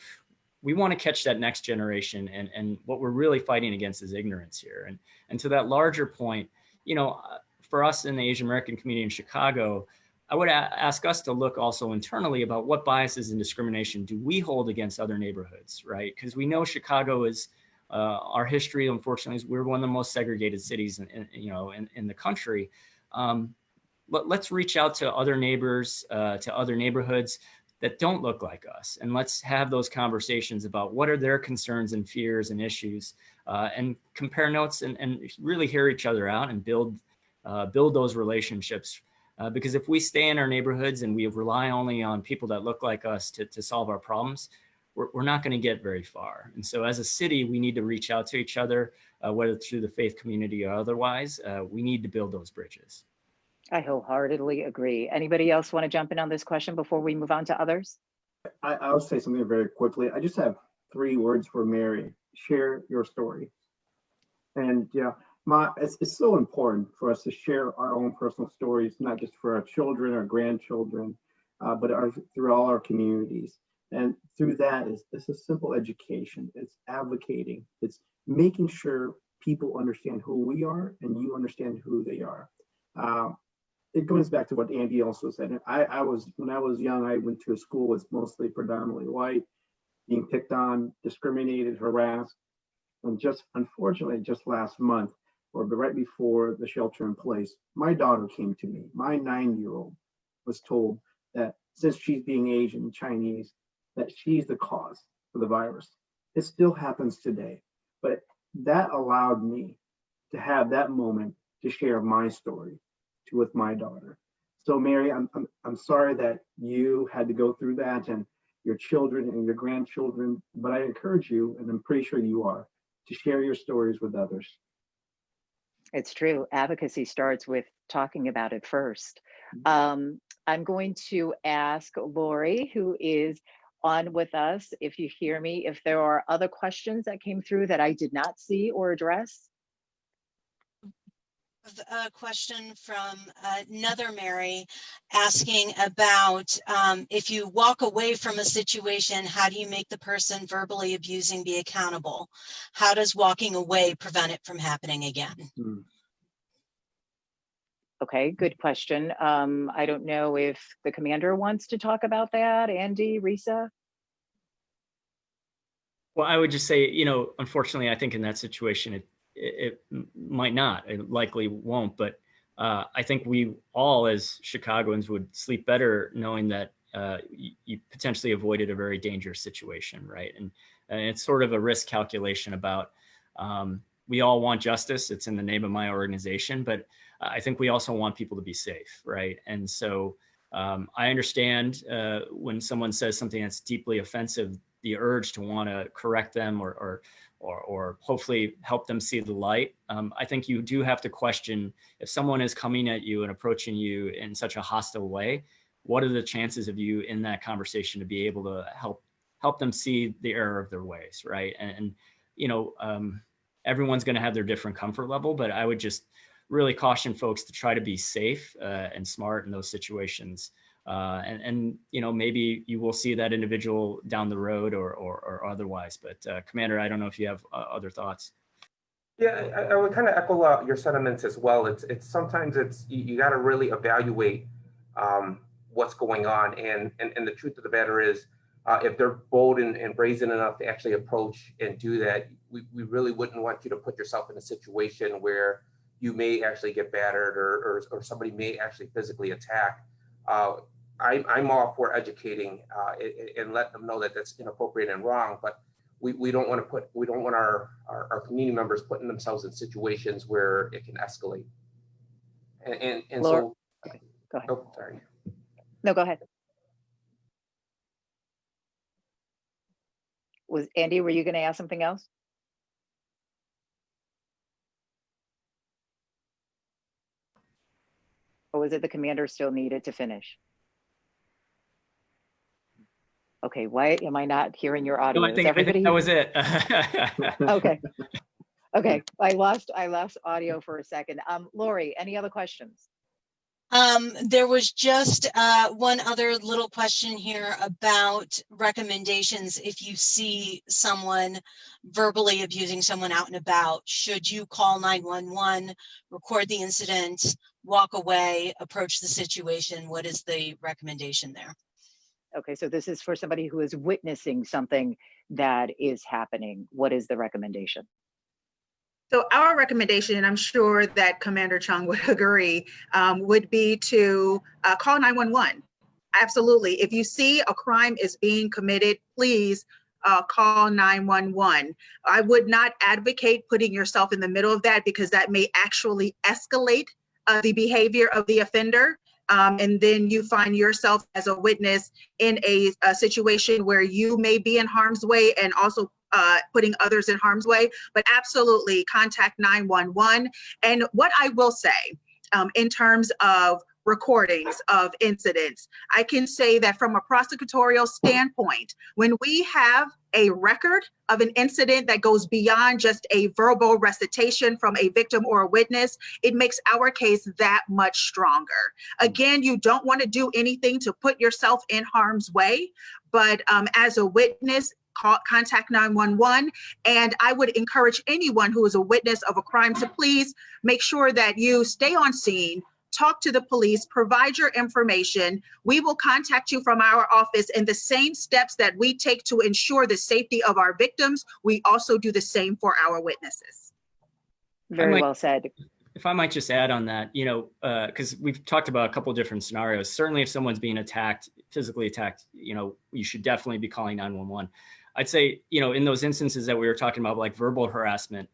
Speaker 3: we want to catch that next generation, and what we're really fighting against is ignorance here. And to that larger point, you know, for us in the Asian American community in Chicago, I would ask us to look also internally about what biases and discrimination do we hold against other neighborhoods, right? Because we know Chicago is, our history, unfortunately, is we're one of the most segregated cities in the country. Let's reach out to other neighbors, to other neighborhoods that don't look like us, and let's have those conversations about what are their concerns and fears and issues, and compare notes and really hear each other out and build those relationships. Because if we stay in our neighborhoods and we rely only on people that look like us to solve our problems, we're not going to get very far. And so as a city, we need to reach out to each other, whether it's through the faith community or otherwise. We need to build those bridges.
Speaker 1: I wholeheartedly agree. Anybody else want to jump in on this question before we move on to others?
Speaker 2: I'll say something very quickly. I just have 3 words for Mary: share your story. And yeah, it's so important for us to share our own personal stories, not just for our children or grandchildren, but through all our communities. And through that it's a simple education. It's advocating. It's making sure people understand who we are and you understand who they are. It goes back to what Andy also said. When I was young, I went to a school that's mostly predominantly white, being picked on, discriminated, harassed. And unfortunately, just last month, or right before the shelter in place, my daughter came to me. My 9-year-old was told that since she's being Asian, Chinese, that she's the cause of the virus. It still happens today, but that allowed me to have that moment to share my story with my daughter. So Mary, I'm sorry that you had to go through that, and your children and your grandchildren, but I encourage you, and I'm pretty sure you are, to share your stories with others.
Speaker 1: It's true. Advocacy starts with talking about it first. I'm going to ask Lori, who is on with us, if you hear me, if there are other questions that came through that I did not see or address.
Speaker 7: a question from another Mary asking about if you walk away from a situation, how do you make the person verbally abusing be accountable? How does walking away prevent it from happening again?
Speaker 1: Okay, good question. I don't know if the commander wants to talk about that. Andy, Risa?
Speaker 3: Well, I would just say, unfortunately, I think in that situation, it might not, it likely won't, but I think we all as Chicagoans would sleep better knowing that you potentially avoided a very dangerous situation, right? And it's sort of a risk calculation about, we all want justice. It's in the name of my organization, but I think we also want people to be safe, right? And so I understand when someone says something that's deeply offensive, the urge to want to correct them or hopefully help them see the light. I think you do have to question if someone is coming at you and approaching you in such a hostile way, what are the chances of you in that conversation to be able to help them see the error of their ways, right? And everyone's going to have their different comfort level, but I would just really caution folks to try to be safe and smart in those situations. And maybe you will see that individual down the road or otherwise. But Commander, I don't know if you have other thoughts.
Speaker 4: Yeah, I would kind of echo your sentiments as well. It's sometimes you got to really evaluate what's going on, and the truth of the matter is, if they're bold and brazen enough to actually approach and do that, we really wouldn't want you to put yourself in a situation where you may actually get battered or somebody may actually physically attack. I'm all for educating and letting them know that that's inappropriate and wrong, but we don't want our community members putting themselves in situations where it can escalate. And
Speaker 1: Laura,
Speaker 4: so,
Speaker 1: okay, go ahead.
Speaker 4: Oh, sorry.
Speaker 1: No, go ahead. Was Andy, were you going to ask something else? Or was it the commander still needed to finish? Okay, why am I not hearing your audio?
Speaker 3: No, I think that was it.
Speaker 1: Okay. Okay, I lost audio for a second. Lori, any other questions?
Speaker 7: There was just one other little question here about recommendations. If you see someone verbally abusing someone out and about, should you call 911, record the incident, walk away, approach the situation? What is the recommendation there?
Speaker 1: Okay, so this is for somebody who is witnessing something that is happening. What is the recommendation?
Speaker 6: So our recommendation, and I'm sure that Commander Chung would agree, would be to call 911. Absolutely. If you see a crime is being committed, please call 911. I would not advocate putting yourself in the middle of that because that may actually escalate the behavior of the offender. And then you find yourself as a witness in a situation where you may be in harm's way and also putting others in harm's way, but absolutely contact 911. And what I will say in terms of recordings of incidents, I can say that from a prosecutorial standpoint, when we have a record of an incident that goes beyond just a verbal recitation from a victim or a witness, it makes our case that much stronger. Again, you don't want to do anything to put yourself in harm's way, but as a witness, contact 911. And I would encourage anyone who is a witness of a crime to please make sure that you stay on scene, talk to the police, provide your information. We will contact you from our office, and the same steps that we take to ensure the safety of our victims, we also do the same for our witnesses.
Speaker 1: Very well said.
Speaker 3: If I might just add on that, because we've talked about a couple of different scenarios. Certainly if someone's being attacked, physically attacked, you should definitely be calling 911. I'd say, in those instances that we were talking about, like verbal harassment,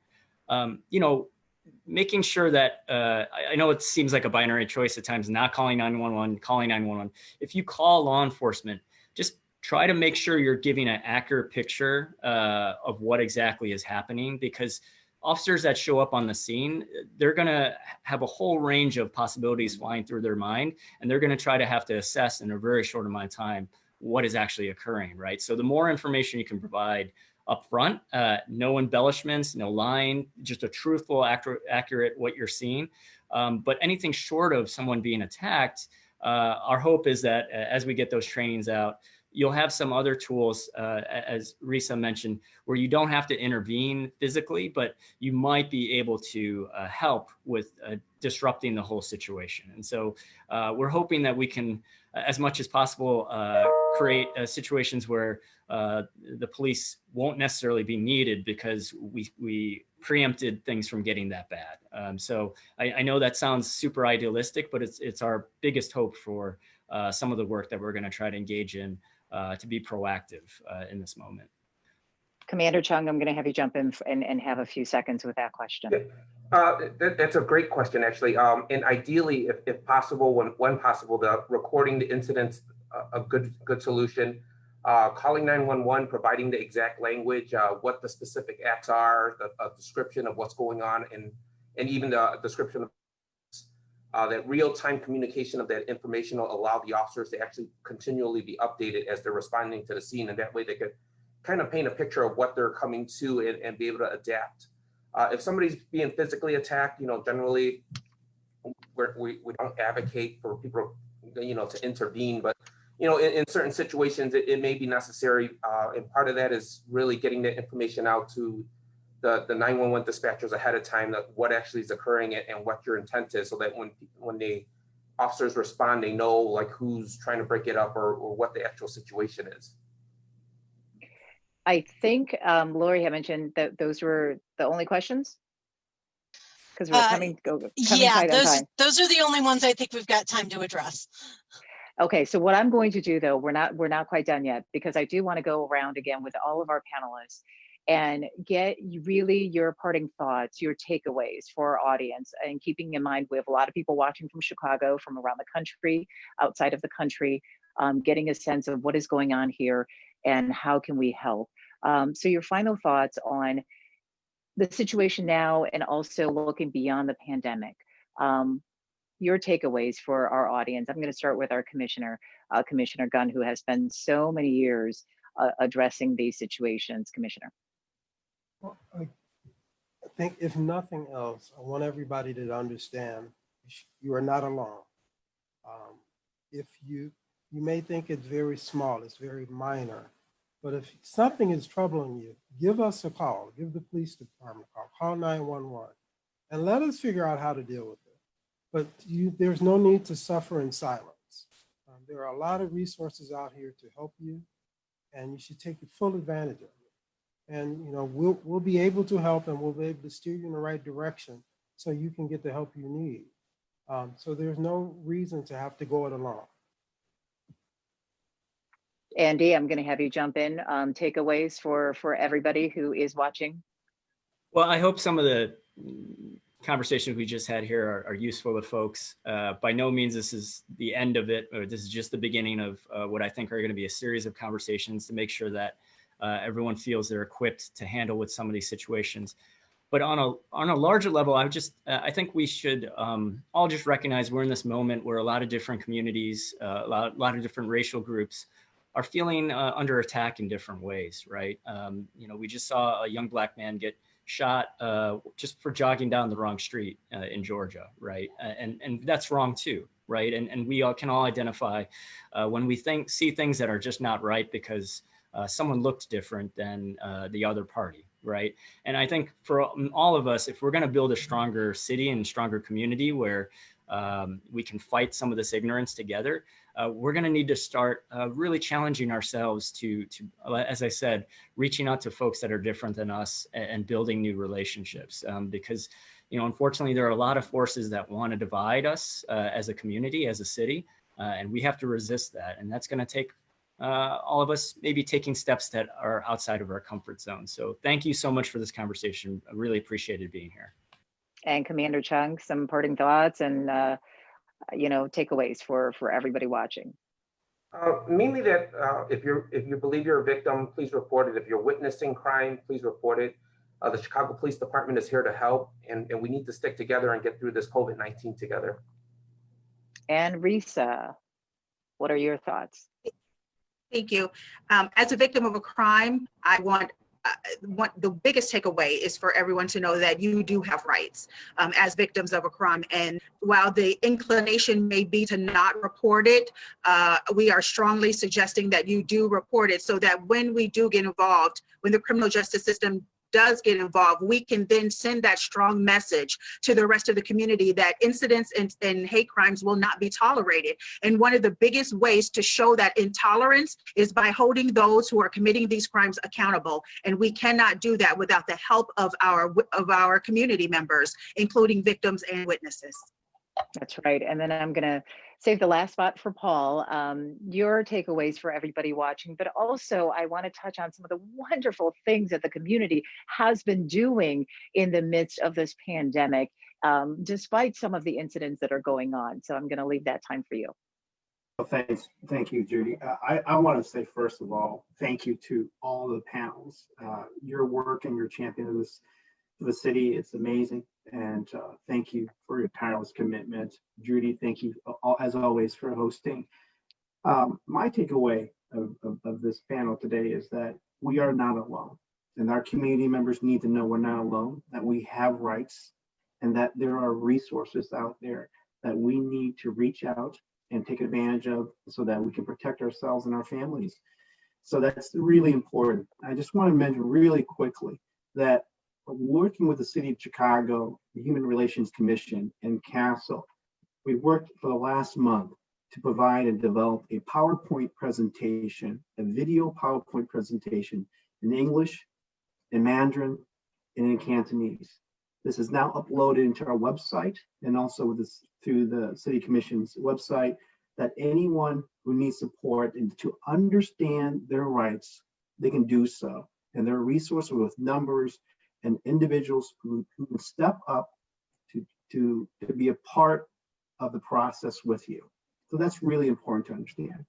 Speaker 3: making sure that, I know it seems like a binary choice at times, not calling 911, calling 911. If you call law enforcement, just try to make sure you're giving an accurate picture of what exactly is happening, because officers that show up on the scene, they're going to have a whole range of possibilities flying through their mind, and they're going to try to have to assess in a very short amount of time what is actually occurring, right? So the more information you can provide up front, no embellishments, no lying, just a truthful, accurate what you're seeing, But anything short of someone being attacked, our hope is that as we get those trainings out, you'll have some other tools, as Risa mentioned, where you don't have to intervene physically, but you might be able to help with disrupting the whole situation. And so we're hoping that we can, as much as possible, create situations where the police won't necessarily be needed because we preempted things from getting that bad. So I know that sounds super idealistic, but it's our biggest hope for some of the work that we're going to try to engage in to be proactive in this moment.
Speaker 1: Commander Chung, I'm going to have you jump in and have a few seconds with that question.
Speaker 4: That's a great question, actually. And ideally, if possible, when possible, recording the incidents, a good solution. Calling 911, providing the exact language, what the specific acts are, a description of what's going on, and even the description of that real-time communication of that information will allow the officers to actually continually be updated as they're responding to the scene, and that way they could kind of paint a picture of what they're coming to and be able to adapt. If somebody's being physically attacked, generally we don't advocate for people, to intervene, but in certain situations it may be necessary, and part of that is really getting the information out to the 911 dispatchers ahead of time, that what actually is occurring and what your intent is, so that when the officers respond, they know like who's trying to break it up or what the actual situation is.
Speaker 1: I think Lori had mentioned that those were the only questions, because we're coming tight on time.
Speaker 7: Those are the only ones I think we've got time to address.
Speaker 1: Okay, so what I'm going to do, though, we're not quite done yet, because I do want to go around again with all of our panelists and get really your parting thoughts, your takeaways for our audience, and keeping in mind we have a lot of people watching from Chicago, from around the country, outside of the country, getting a sense of what is going on here and how can we help. So your final thoughts on the situation now and also looking beyond the pandemic. Your takeaways for our audience. I'm going to start with our commissioner, Commissioner Gunn, who has spent so many years addressing these situations. Commissioner.
Speaker 5: Well, I think if nothing else, I want everybody to understand you are not alone. If you may think it's very small, it's very minor, but if something is troubling you, give us a call, give the police department a call 911, and let us figure out how to deal with it. But there's no need to suffer in silence. There are a lot of resources out here to help you, and you should take full advantage of it. And we'll be able to help, and we'll be able to steer you in the right direction so you can get the help you need. So there's no reason to have to go it alone.
Speaker 1: Andy, I'm going to have you jump in. Takeaways for everybody who is watching.
Speaker 3: Well, I hope some of the conversations we just had here are useful to folks. By no means this is the end of it, or this is just the beginning of what I think are going to be a series of conversations to make sure that everyone feels they're equipped to handle with some of these situations. But on a larger level, I think we should all just recognize we're in this moment where a lot of different communities, a lot of different racial groups are feeling under attack in different ways, right? We just saw a young Black man get shot just for jogging down the wrong street in Georgia, right? And that's wrong too, right? And we all can identify when we see things that are just not right because someone looked different than the other party, right? And I think for all of us, if we're going to build a stronger city and stronger community where we can fight some of this ignorance together, we're going to need to start really challenging ourselves to, as I said, reaching out to folks that are different than us and building new relationships. Because, unfortunately, there are a lot of forces that want to divide us as a community, as a city, and we have to resist that. And that's going to take all of us maybe taking steps that are outside of our comfort zone. So thank you so much for this conversation. I really appreciated being here.
Speaker 1: And Commander Chung, some parting thoughts and takeaways for everybody watching.
Speaker 4: Mainly that if you believe you're a victim, please report it. If you're witnessing crime, please report it. The Chicago Police Department is here to help, and we need to stick together and get through this COVID-19 together.
Speaker 1: And Risa, what are your thoughts?
Speaker 6: Thank you. As a victim of a crime, I want the biggest takeaway is for everyone to know that you do have rights as victims of a crime. And while the inclination may be to not report it, we are strongly suggesting that you do report it so that when we do get involved, when the criminal justice system does get involved, we can then send that strong message to the rest of the community that incidents and hate crimes will not be tolerated. And one of the biggest ways to show that intolerance is by holding those who are committing these crimes accountable. And we cannot do that without the help of our community members, including victims and witnesses.
Speaker 1: That's right. And then I'm going to save the last spot for Paul, your takeaways for everybody watching, but also I want to touch on some of the wonderful things that the community has been doing in the midst of this pandemic, despite some of the incidents that are going on. So I'm going to leave that time for you.
Speaker 2: Well, thanks. Thank you, Judy. I want to say, first of all, thank you to all the panels. Your work and your champion of this for the city, it's amazing. And thank you for your tireless commitment. Judy, thank you as always for hosting. My takeaway of this panel today is that we are not alone. And our community members need to know we're not alone, that we have rights, and that there are resources out there that we need to reach out and take advantage of so that we can protect ourselves and our families. So that's really important. I just want to mention really quickly that working with the City of Chicago, the Human Relations Commission, and CASL, we worked for the last month to provide and develop a PowerPoint presentation, a video PowerPoint presentation in English, in Mandarin, and in Cantonese. This is now uploaded into our website and also through the City Commission's website, that anyone who needs support and to understand their rights, they can do so. And there are resources with numbers and individuals who can step up to be a part of the process with you. So that's really important to understand.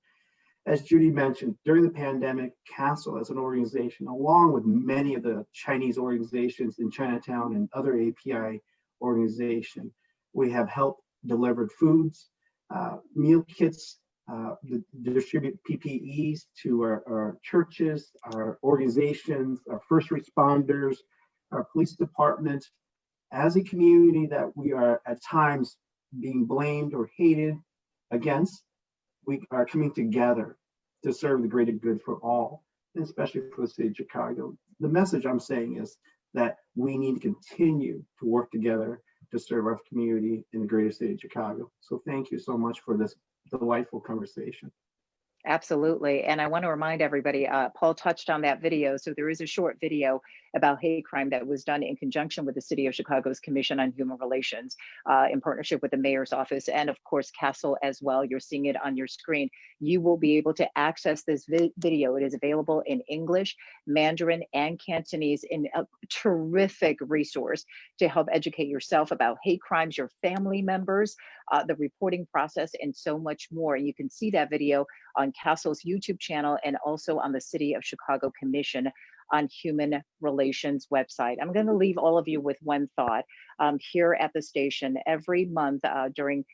Speaker 2: As Judy mentioned, during the pandemic, CASL as an organization, along with many of the Chinese organizations in Chinatown and other API organizations, we have helped delivered foods, meal kits, distribute PPEs to our churches, our organizations, our first responders, our police department. As a community that we are at times being blamed or hated against, we are coming together to serve the greater good for all, and especially for the City of Chicago. The message I'm saying is that we need to continue to work together to serve our community in the greater City of Chicago. So thank you so much for this delightful conversation.
Speaker 1: Absolutely. And I want to remind everybody, Paul touched on that video. So there is a short video about hate crime that was done in conjunction with the City of Chicago's Commission on Human Relations in partnership with the Mayor's Office and of course CASL as well. You're seeing it on your screen. You will be able to access this video. It is available in English, Mandarin, and Cantonese, in a terrific resource to help educate yourself about hate crimes, your family members, the reporting process, and so much more. And you can see that video on CASL's YouTube channel and also on the City of Chicago Commission on Human Relations website. I'm going to leave all of you with one thought. Here at the station, every month during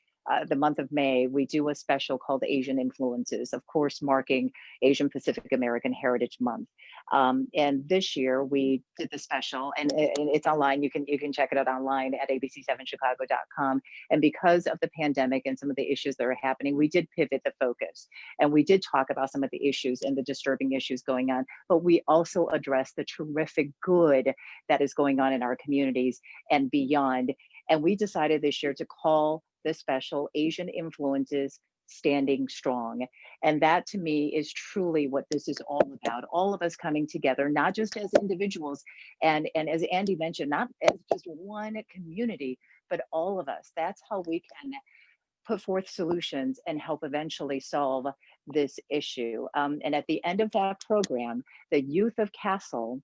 Speaker 1: the month of May, we do a special called Asian Influences, of course, marking Asian Pacific American Heritage Month. And this year we did the special, and it's online. You can check it out online at abc7chicago.com. And because of the pandemic and some of the issues that are happening, we did pivot the focus, and we did talk about some of the issues and the disturbing issues going on, but we also addressed the terrific good that is going on in our communities and beyond. And we decided this year to call the special Asian Influences Standing Strong. And that to me is truly what this is all about. All of us coming together, not just as individuals, and as Andy mentioned, not as just one community, but all of us. That's how we can put forth solutions and help eventually solve this issue. And at the end of that program, the youth of CASL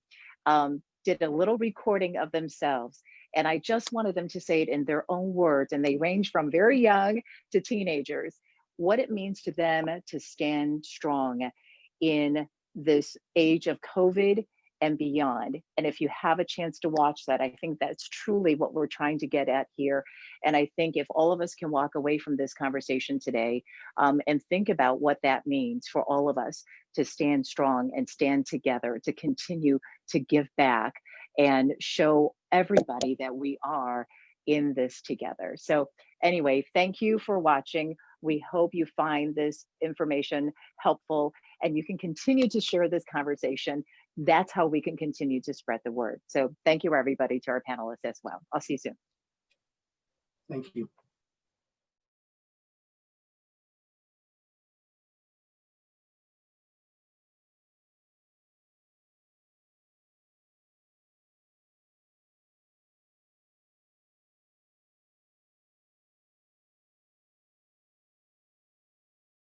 Speaker 1: did a little recording of themselves. And I just wanted them to say it in their own words, and they range from very young to teenagers, what it means to them to stand strong in this age of COVID and beyond. And if you have a chance to watch that, I think that's truly what we're trying to get at here. And I think if all of us can walk away from this conversation today and think about what that means for all of us to stand strong and stand together, to continue to give back and show everybody that we are in this together. So anyway, thank you for watching. We hope you find this information helpful and you can continue to share this conversation. That's how we can continue to spread the word. So thank you, everybody, to our panelists as well. I'll see you soon.
Speaker 2: Thank you.